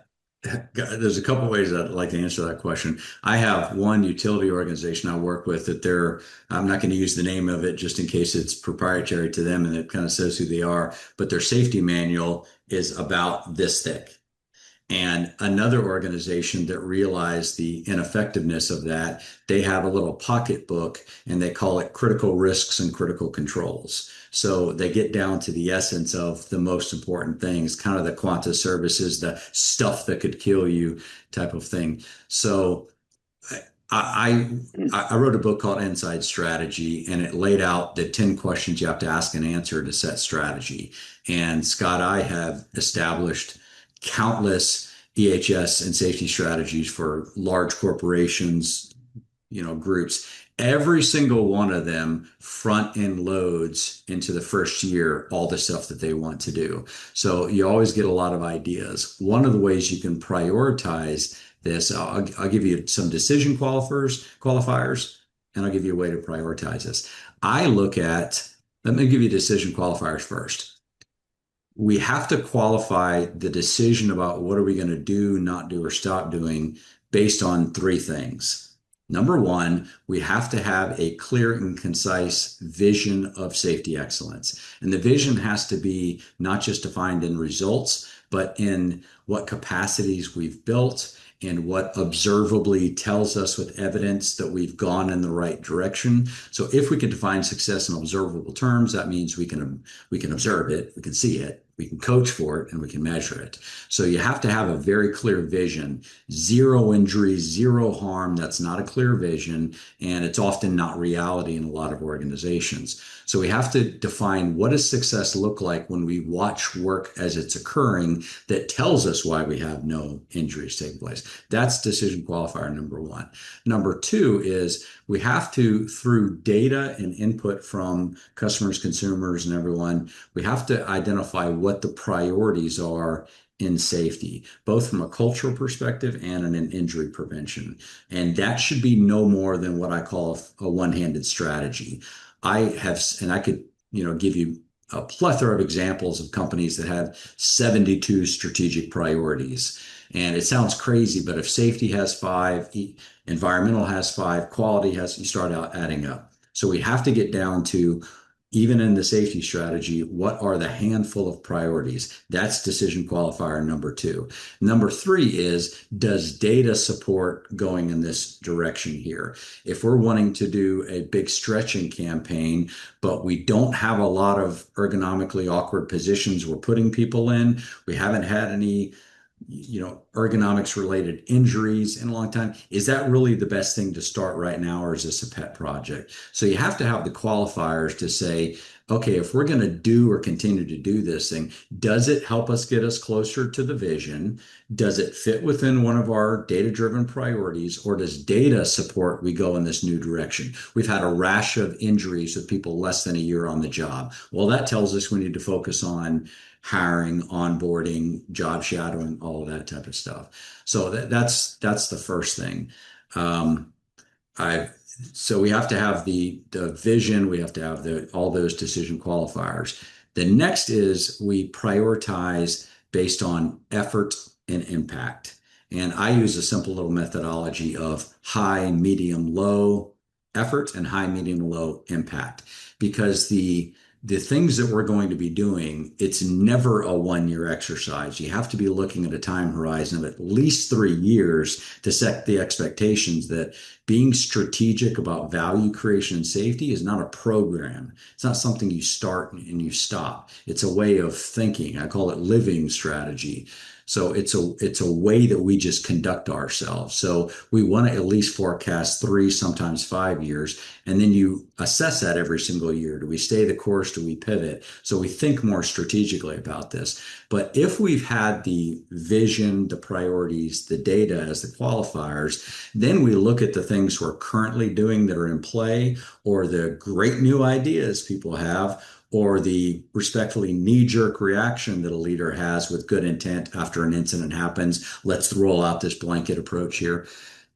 there's a couple ways I'd like to answer that question. I have one utility organization I work with that I'm not going to use the name of it just in case it's proprietary to them and it kind of says who they are, but their safety manual is about this thick. And another organization that realized the ineffectiveness of that, they have a little pocketbook and they call it critical risks and critical controls. So they get down to the essence of the most important things, kind of the quanta services, the stuff that could kill you type of thing. So I I wrote a book called Inside Strategy, and it laid out the 10 questions you have to ask and answer to set strategy. And Scott, I have established countless EH&S and safety strategies for large corporations, groups. Every single one of them front end loads into the first year all the stuff that they want to do. So you always get a lot of ideas. One of the ways you can prioritize this, I'll give you some decision qualifiers, and I'll give you a way to prioritize this. Let me give you decision qualifiers first. We have to qualify the decision about what are we going to do, not do, or stop doing based on three things. Number one, we have to have a clear and concise vision of safety excellence. And the vision has to be not just defined in results, but in what capacities we've built and what observably tells us with evidence that we've gone in the right direction. So if we can define success in observable terms, that means we can observe it, we can see it, we can coach for it, and we can measure it. So you have to have a very clear vision. Zero injuries, zero harm. That's not a clear vision, and it's often not reality in a lot of organizations. So we have to define, what does success look like when we watch work as it's occurring that tells us why we have no injuries taking place. That's decision qualifier number one. Number two is we have to, through data and input from customers, consumers, and everyone, we have to identify what the priorities are in safety, both from a cultural perspective and in an injury prevention. And that should be no more than what I call a one-handed strategy. And I could, give you a plethora of examples of companies that have 72 strategic priorities. And it sounds crazy, but if safety has five, environmental has five, quality has, you start out adding up. So we have to get down to, even in the safety strategy, what are the handful of priorities? That's decision qualifier number two. Number three is, does data support going in this direction here? If we're wanting to do a big stretching campaign, but we don't have a lot of ergonomically awkward positions we're putting people in, we haven't had any ergonomics related injuries in a long time. Is that really the best thing to start right now, or is this a pet project? So you have to have the qualifiers to say, okay, if we're going to do or continue to do this thing, does it help us get us closer to the vision? Does it fit within one of our data-driven priorities, or does data support we go in this new direction? We've had a rash of injuries with people less than a year on the job. Well, that tells us we need to focus on hiring, onboarding, job shadowing, all of that type of stuff. So that's the first thing. Um, I so we have to have the vision. We have to have all those decision qualifiers. The next is we prioritize based on effort and impact. And I use a simple little methodology of high, medium, low effort and high, medium, low impact, because the things that we're going to be doing, it's never a 1 year exercise. You have to be looking at a time horizon of at least 3 years to set the expectations that being strategic about value creation and safety is not a program. It's not something you start and you stop. It's a way of thinking. I call it living strategy. So it's a way that we just conduct ourselves. So we want to at least forecast 3, sometimes 5 years, and then you assess that every single year. Do we stay the course? Do we pivot? So we think more strategically about this. But if we've had the vision, the priorities, the data as the qualifiers, then we look at the things we're currently doing that are in play, or the great new ideas people have, or the respectfully knee-jerk reaction that a leader has with good intent after an incident happens. Let's roll out this blanket approach here.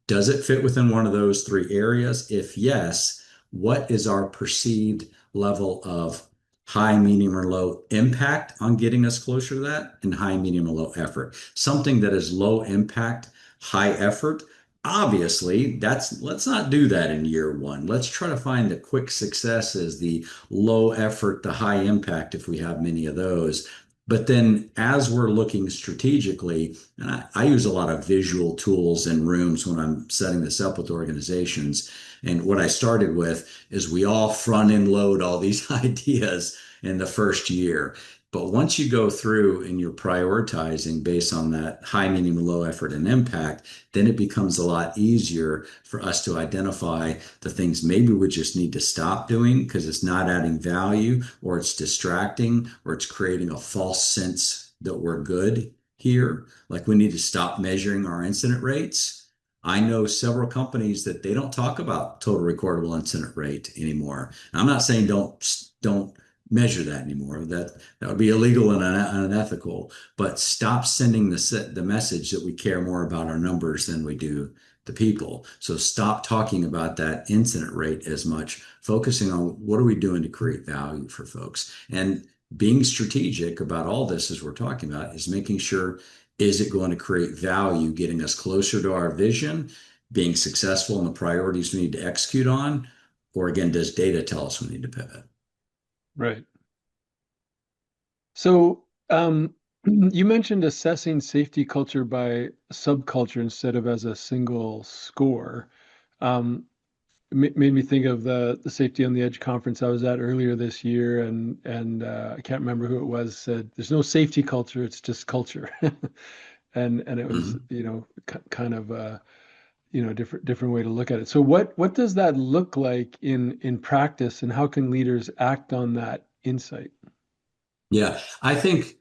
Does it fit within one of those three areas? If yes, what is our perceived level of high, medium, or low impact on getting us closer to that, and high, medium, or low effort? Something that is low impact, high effort, obviously, let's not do that in year one. Let's try to find the quick successes, the low effort, the high impact, if we have many of those. But then as we're looking strategically, and I use a lot of visual tools in rooms when I'm setting this up with organizations. And what I started with is we all front end load all these ideas in the first year. But once you go through and you're prioritizing based on that high, medium, low effort and impact, then it becomes a lot easier for us to identify the things maybe we just need to stop doing because it's not adding value, or it's distracting, or it's creating a false sense that we're good here. Like we need to stop measuring our incident rates. I know several companies that they don't talk about total recordable incident rate anymore. And I'm not saying don't measure that anymore. That would be illegal and unethical. But stop sending the message that we care more about our numbers than we do the people. So stop talking about that incident rate as much, focusing on what are we doing to create value for folks. And being strategic about all this, as we're talking about, is making sure, is it going to create value, getting us closer to our vision? being successful and the priorities we need to execute on? Or again, does data tell us we need to pivot? Right. So, you mentioned assessing safety culture by subculture instead of as a single score. Um, made me think of the Safety on the Edge conference I was at earlier this year, and I can't remember who it was said there's no safety culture, it's just culture, and it was Mhm. kind of different way to look at it. So what does that look like in practice, and how can leaders act on that insight? Yeah, I think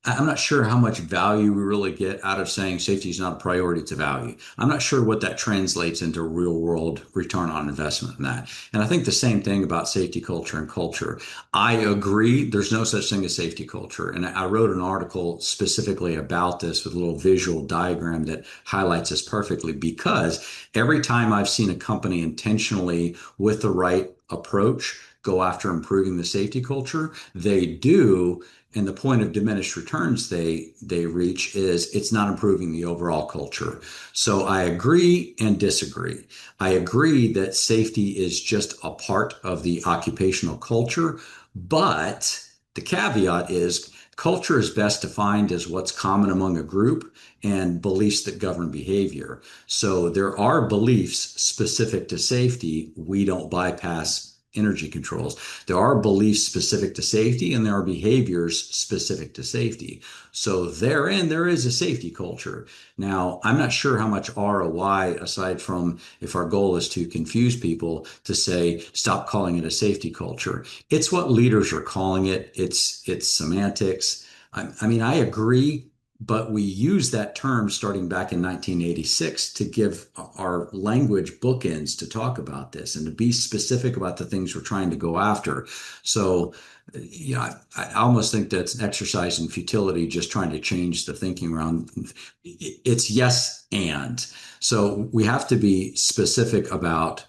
I'm not sure how much value we really get out of saying safety is not a priority, it's a value. I'm not sure what that translates into real world return on investment in that. And I think the same thing about safety culture and culture. I agree there's no such thing as safety culture. And I wrote an article specifically about this with a little visual diagram that highlights this perfectly because every time I've seen a company intentionally with the right approach go after improving the safety culture, they do. And the point of diminished returns they reach is it's not improving the overall culture. So I agree and disagree. I agree that safety is just a part of the occupational culture, but the caveat is culture is best defined as what's common among a group and beliefs that govern behavior. So there are beliefs specific to safety. We don't bypass energy controls. There are beliefs specific to safety and there are behaviors specific to safety. So therein, there is a safety culture. Now, I'm not sure how much ROI, aside from if our goal is to confuse people, to say, stop calling it a safety culture. It's what leaders are calling it. It's semantics. I mean, I agree, but we use that term starting back in 1986 to give our language bookends to talk about this and to be specific about the things we're trying to go after. So, I almost think that's an exercise in futility, just trying to change the thinking around. It's yes and. So we have to be specific about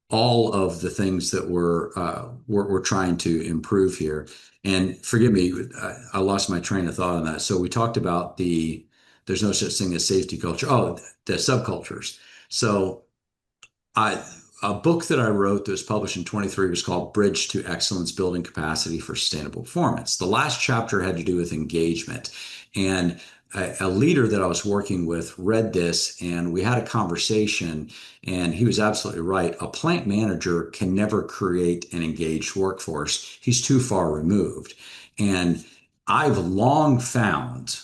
all of the things that we're trying to improve here. And forgive me, I lost my train of thought on that. So we talked about there's no such thing as safety culture. Oh, the subcultures. So I a book that I wrote that was published in 23 was called Bridge to Excellence: Building Capacity for Sustainable Performance. The last chapter had to do with engagement. And a leader that I was working with read this and we had a conversation and he was absolutely right. A plant manager can never create an engaged workforce. He's too far removed. And I've long found,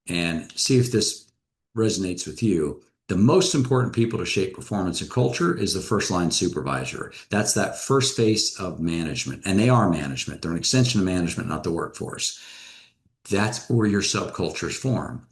and see if this resonates with you, the most important people to shape performance and culture is the first line supervisor. That's that first face of management. And they are management. They're an extension of management, not the workforce. That's where your subcultures form.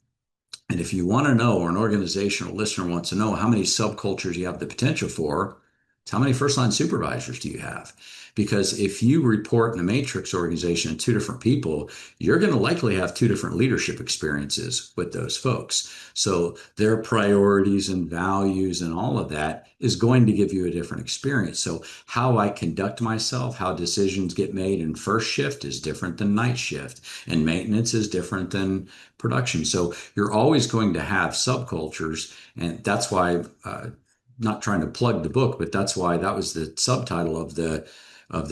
And if you want to know, or an organizational listener wants to know how many subcultures you have the potential for, it's how many first line supervisors do you have? Because if you report in a matrix organization two different people, you're going to likely have two different leadership experiences with those folks. So their priorities and values and all of that is going to give you a different experience. So how I conduct myself, how decisions get made in first shift is different than night shift, and maintenance is different than production. So you're always going to have subcultures, and that's why, not trying to plug the book, but that's why that was the subtitle of the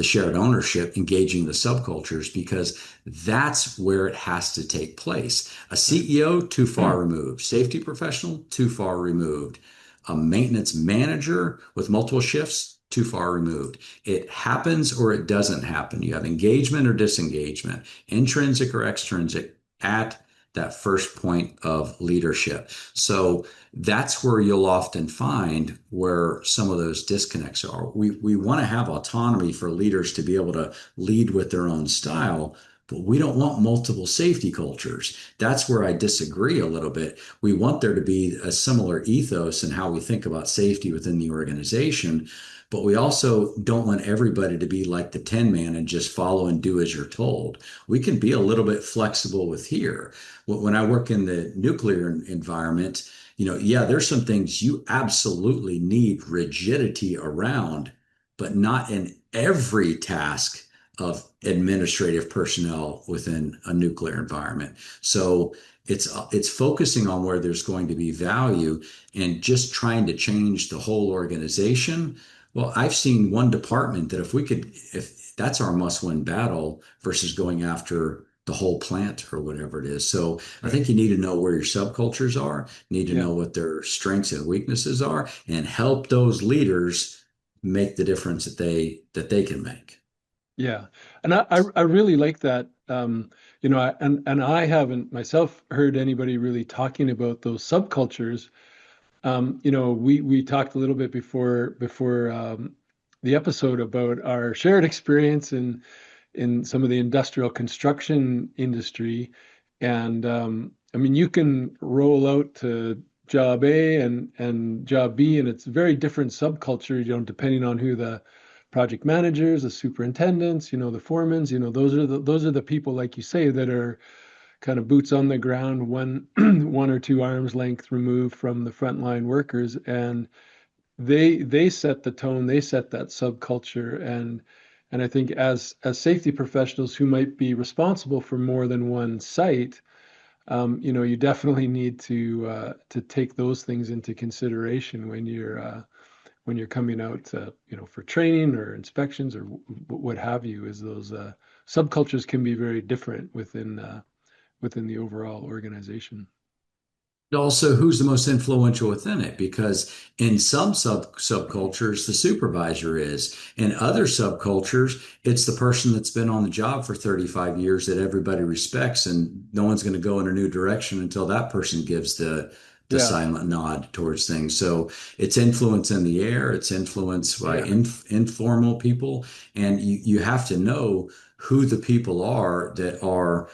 shared ownership, engaging the subcultures, because that's where it has to take place. A CEO, too far removed. Safety professional, too far removed. A maintenance manager with multiple shifts, too far removed. It happens or it doesn't happen. You have engagement or disengagement, intrinsic or extrinsic, at that first point of leadership. So that's where you'll often find where some of those disconnects are. We want to have autonomy for leaders to be able to lead with their own style, but we don't want multiple safety cultures. That's where I disagree a little bit. We want there to be a similar ethos in how we think about safety within the organization, but we also don't want everybody to be like the Tin Man and just follow and do as you're told. We can be a little bit flexible with here. When I work in the nuclear environment, yeah, there's some things you absolutely need rigidity around, but not in every task of administrative personnel within a nuclear environment. So it's focusing on where there's going to be value and just trying to change the whole organization. Well, I've seen one department that if that's our must-win battle versus going after the whole plant or whatever it is. So I Right. think you need to know where your subcultures are, need to Yeah. know what their strengths and weaknesses are, and help those leaders make the difference that they can make. Yeah. And I really like that. And I haven't myself heard anybody really talking about those subcultures. We talked a little bit before the episode about our shared experience in some of the industrial construction industry. And I mean, you can roll out to job A and job B, and it's very different subculture, depending on who the project managers, the superintendents, the foremans, those are the people, like you say, that are kind of boots on the ground, one one or two arms length removed from the frontline workers, and they set the tone, they set that subculture, and I think as safety professionals who might be responsible for more than one site, you definitely need to take those things into consideration when you're coming out, for training or inspections or what have you. Is those subcultures can be very different within the overall organization. Also, who's the most influential within it? Because in some subcultures, the supervisor is. In other subcultures, it's the person that's been on the job for 35 years that everybody respects, and no one's going to go in a new direction until that person gives the Yeah, silent nod towards things. So it's influence in the air, it's influence by yeah, informal people, and you have to know who the people are that are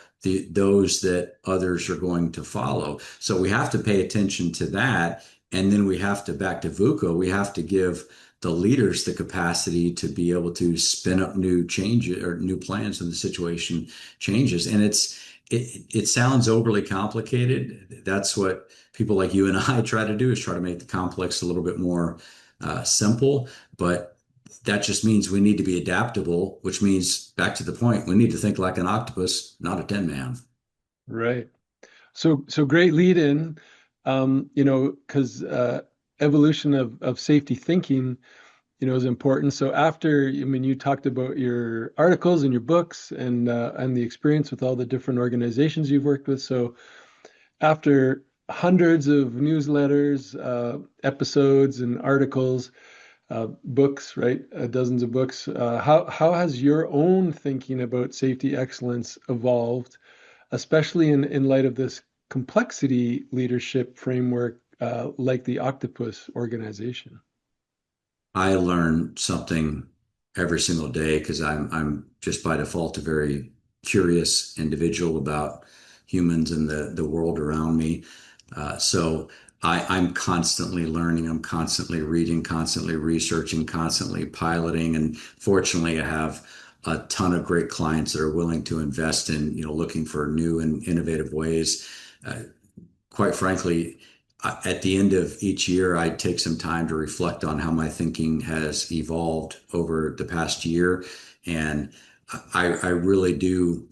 those that others are going to follow. So we have to pay attention to that. And then we have to, back to VUCA, we have to give the leaders the capacity to be able to spin up new changes or new plans when the situation changes. And it sounds overly complicated. That's what people like you and I try to do, is try to make the complex a little bit more simple. But that just means we need to be adaptable, which means, back to the point, we need to think like an octopus, not a tin man. right. So great lead in, because evolution of safety thinking, is important. So after, I mean, you talked about your articles and your books and the experience with all the different organizations you've worked with. So after hundreds of newsletters, episodes, and articles, books, right? Dozens of books. How has your own thinking about safety excellence evolved, especially in light of this complexity leadership framework, like the Octopus organization? I learn something every single day because I'm just by default a very curious individual about humans and the world around me. So I'm constantly learning, I'm constantly reading, constantly researching, constantly piloting. And fortunately, I have a ton of great clients that are willing to invest in, looking for new and innovative ways. Uh, Quite frankly, at the end of each year, I take some time to reflect on how my thinking has evolved over the past year. And I really do.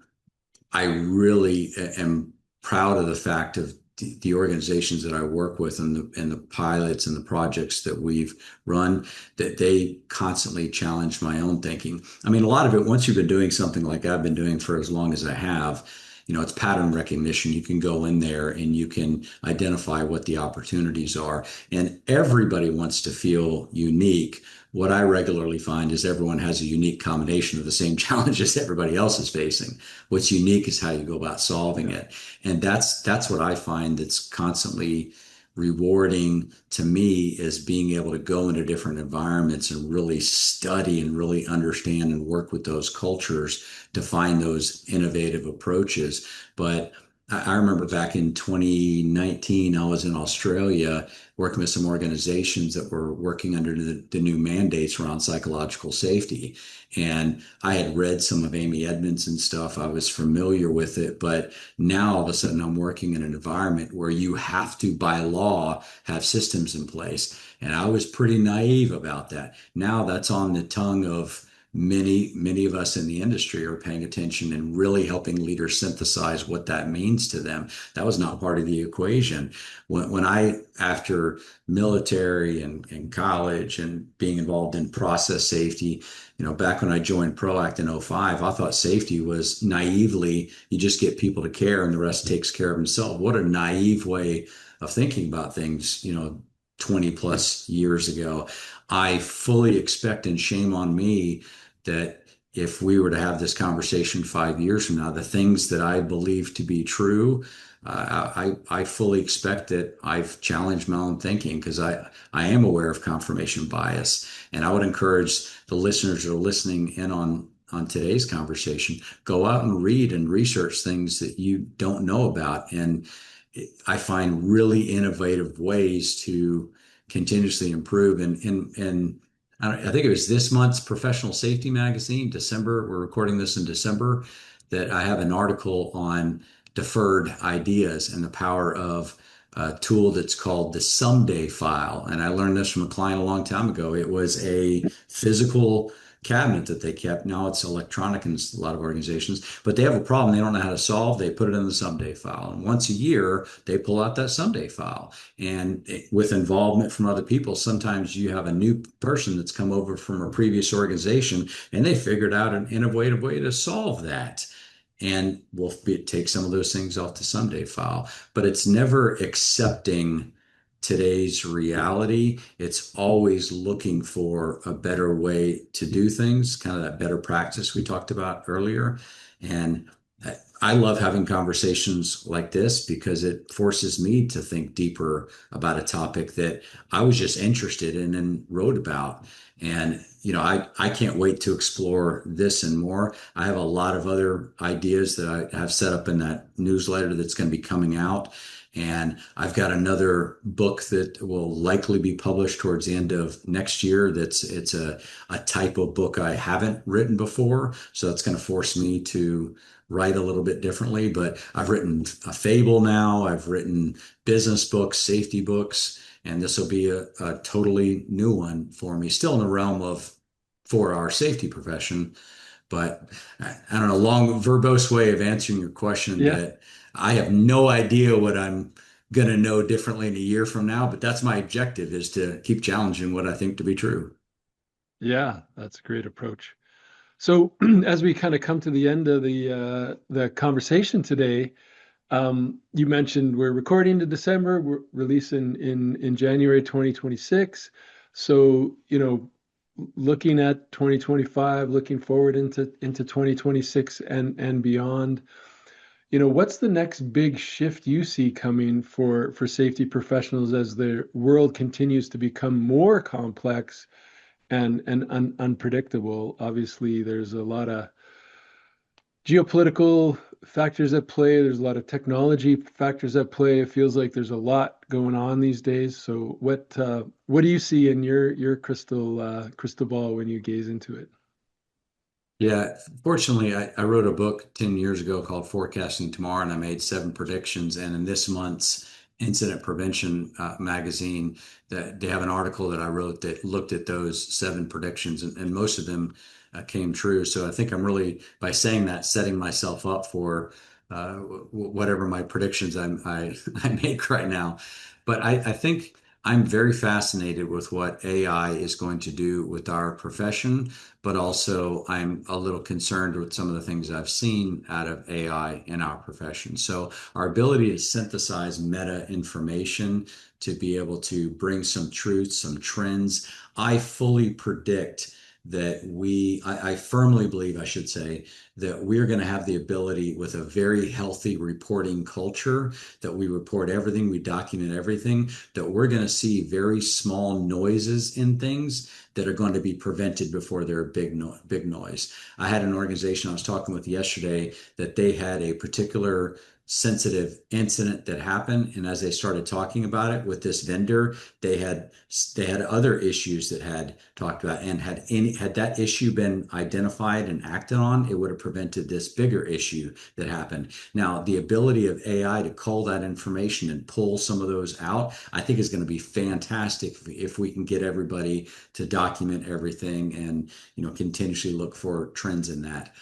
I really am proud of the fact of the organizations that I work with and the pilots and the projects that we've run, that they constantly challenge my own thinking. I mean, a lot of it, once you've been doing something like I've been doing for as long as I have, it's pattern recognition. You can go in there and you can identify what the opportunities are. And everybody wants to feel unique. What I regularly find is everyone has a unique combination of the same challenges everybody else is facing. What's unique is how you go about solving Yeah. it. And that's what I find that's constantly rewarding to me, is being able to go into different environments and really study and really understand and work with those cultures to find those innovative approaches. But I remember back in 2019, I was in Australia working with some organizations that were working under the new mandates around psychological safety. And I had read some of Amy Edmondson's stuff. I was familiar with it, but now all of a sudden I'm working in an environment where you have to, by law, have systems in place. And I was pretty naive about that. Now that's on the tongue of many of us in the industry are paying attention and really helping leaders synthesize what that means to them. That was not part of the equation. When I, after military and college and being involved in process safety, back when I joined PROACT in '05, I thought safety was naively, you just get people to care and the rest takes care of themselves. What a naive way of thinking about things, 20 plus years ago. I fully expect, and shame on me, that if we were to have this conversation 5 years from now, the things that I believe to be true, I fully expect that I've challenged my own thinking because I am aware of confirmation bias. And I would encourage the listeners that are listening in on today's conversation, go out and read and research things that you don't know about. And I find really innovative ways to continuously improve. And I think it was this month's Professional Safety Magazine, December. We're recording this in December, that I have an article on deferred ideas and the power of a tool that's called the Someday file. And I learned this from a client a long time ago. It was a physical cabinet that they kept. Now it's electronic in a lot of organizations, but they have a problem they don't know how to solve. They put it in the Someday file. And once a year, they pull out that Someday file. And with involvement from other people, sometimes you have a new person that's come over from a previous organization and they figured out an innovative way to solve that. And we'll take some of those things off the Someday file. But it's never accepting today's reality. It's always looking for a better way to do things, kind of that better practice we talked about earlier. And I love having conversations like this because it forces me to think deeper about a topic that I was just interested in and wrote about. And, I can't wait to explore this and more. I have a lot of other ideas that I have set up in that newsletter that's going to be coming out. And I've got another book that will likely be published towards the end of next year. It's a type of book I haven't written before. So that's going to force me to write a little bit differently. But I've written a fable now. I've written business books, safety books, and this will be a totally new one for me, still in the realm of for our safety profession. But I don't know, long verbose way of answering your question Yeah. that I have no idea what I'm going to know differently in a year from now, but that's my objective is to keep challenging what I think to be true. Yeah, that's a great approach. So as we kind of come to the end of the conversation today, you mentioned we're recording in December, we're releasing in January 2026. So, looking at 2025, looking forward into 2026 and beyond, what's the next big shift you see coming for safety professionals as the world continues to become more complex and unpredictable? Obviously, there's a lot of geopolitical factors at play. There's a lot of technology factors at play. It feels like there's a lot going on these days. So what do you see in your crystal ball when you gaze into it? Yeah, fortunately, I wrote a book 10 years ago called Forecasting Tomorrow, and I made 7 predictions. And in this month's Incident Prevention magazine, that they have an article that I wrote that looked at those 7 predictions, and most of them came true. So I think I'm really, by saying that, setting myself up for whatever my predictions I make right now. But I think I'm very fascinated with what AI is going to do with our profession, but also I'm a little concerned with some of the things I've seen out of AI in our profession. So our ability to synthesize meta information, to be able to bring some truth, some trends, I fully predict that I firmly believe, I should say, that we're going to have the ability with a very healthy reporting culture that we report everything, we document everything, that we're going to see very small noises in things that are going to be prevented before they're a big noise. I had an organization I was talking with yesterday that they had a particular sensitive incident that happened. And as they started talking about it with this vendor, they had they had other issues that had talked about, and had that issue been identified and acted on, it would have prevented this bigger issue that happened. Now, the ability of AI to cull that information and pull some of those out, I think is going to be fantastic if we can get everybody to document everything and continuously look for trends in that.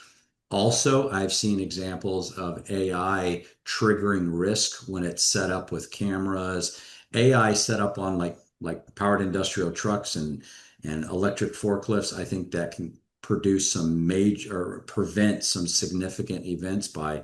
Also, I've seen examples of AI triggering risk when it's set up with cameras. AI set up on like powered industrial trucks and electric forklifts. I think that can produce some major or prevent some significant events by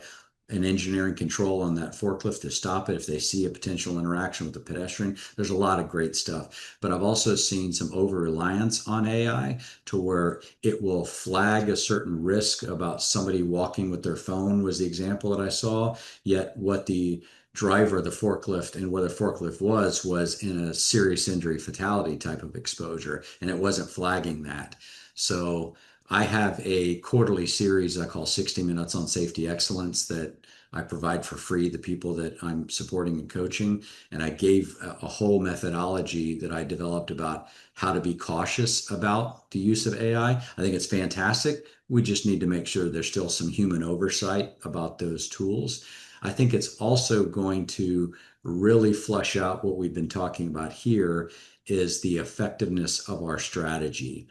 an engineering control on that forklift to stop it if they see a potential interaction with the pedestrian. There's a lot of great stuff. But I've also seen some over reliance on AI to where it will flag a certain risk about somebody walking with their phone, was the example that I saw. Yet what the driver of the forklift and where the forklift was in a serious injury fatality type of exposure, and it wasn't flagging that. So I have a quarterly series I call 60 Minutes on Safety Excellence that I provide for free the people that I'm supporting and coaching. And I gave a whole methodology that I developed about how to be cautious about the use of AI. I think it's fantastic. We just need to make sure there's still some human oversight about those tools. I think it's also going to really flush out what we've been talking about here is the effectiveness of our strategy.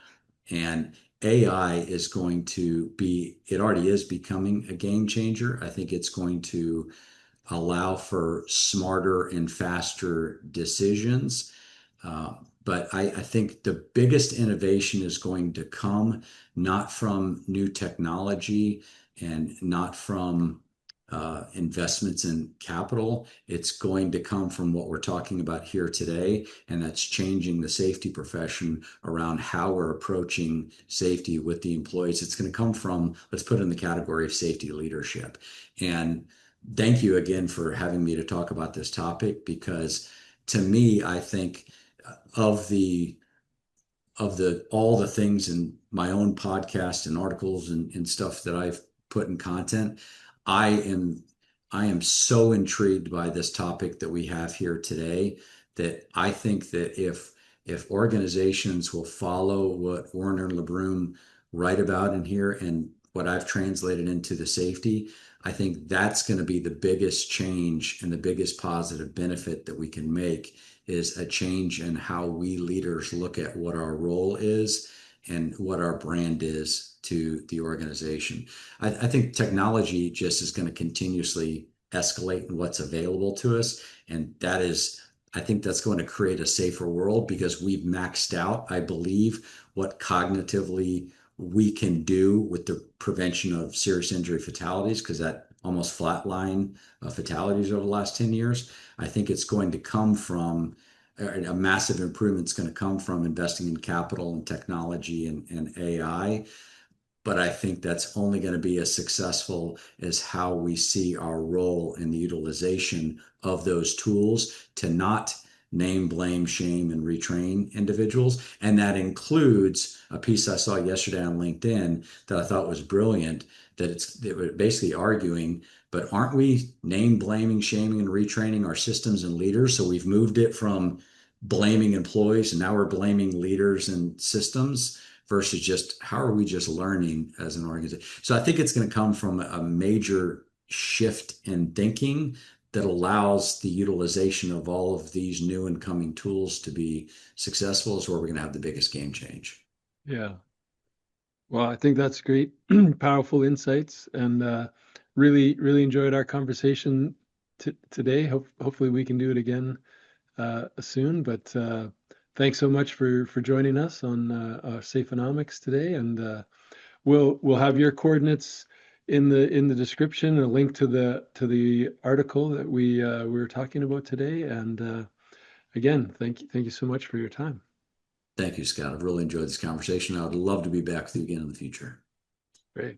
And AI is going to be, it already is becoming a game changer. I think it's going to allow for smarter and faster decisions. But I think the biggest innovation is going to come not from new technology and not from investments in capital. It's going to come from what we're talking about here today, and that's changing the safety profession around how we're approaching safety with the employees. It's going to come from, let's put it in the category of safety leadership. And thank you again for having me to talk about this topic, because to me, I think of the all the things in my own podcast and articles and stuff that I've put in content, I am I am so intrigued by this topic that we have here today, that I think that if organizations will follow what Warner and LeBroom write about in here and what I've translated into the safety, I think that's going to be the biggest change and the biggest positive benefit that we can make, is a change in how we leaders look at what our role is and what our brand is to the organization. I think technology just is going to continuously escalate in what's available to us. And that is, I think that's going to create a safer world, because we've maxed out, I believe, what cognitively we can do with the prevention of serious injury fatalities, because that almost flatline fatalities over the last 10 years. I think it's going to come from a massive improvement is going to come from investing in capital and technology and AI. But I think that's only going to be as successful as how we see our role in the utilization of those tools to not name, blame, shame, and retrain individuals. And that includes a piece I saw yesterday on LinkedIn that I thought was brilliant, that they were basically arguing, but aren't we name, blaming, shaming, and retraining our systems and leaders? So we've moved it from blaming employees and now we're blaming leaders and systems, versus just how are we just learning as an organization. So I think it's going to come from a major shift in thinking that allows the utilization of all of these new and coming tools to be successful, is where we're going to have the biggest game change. Yeah. Well, I think that's great, powerful insights, and really, really enjoyed our conversation today. Hopefully, we can do it again soon. But thanks so much for joining us on Safeonomics today, and we'll have your coordinates in the description, a link to the article that we were talking about today. And again, thank you so much for your time. Thank you, Scott. I've really enjoyed this conversation. I would love to be back with you again in the future. Great.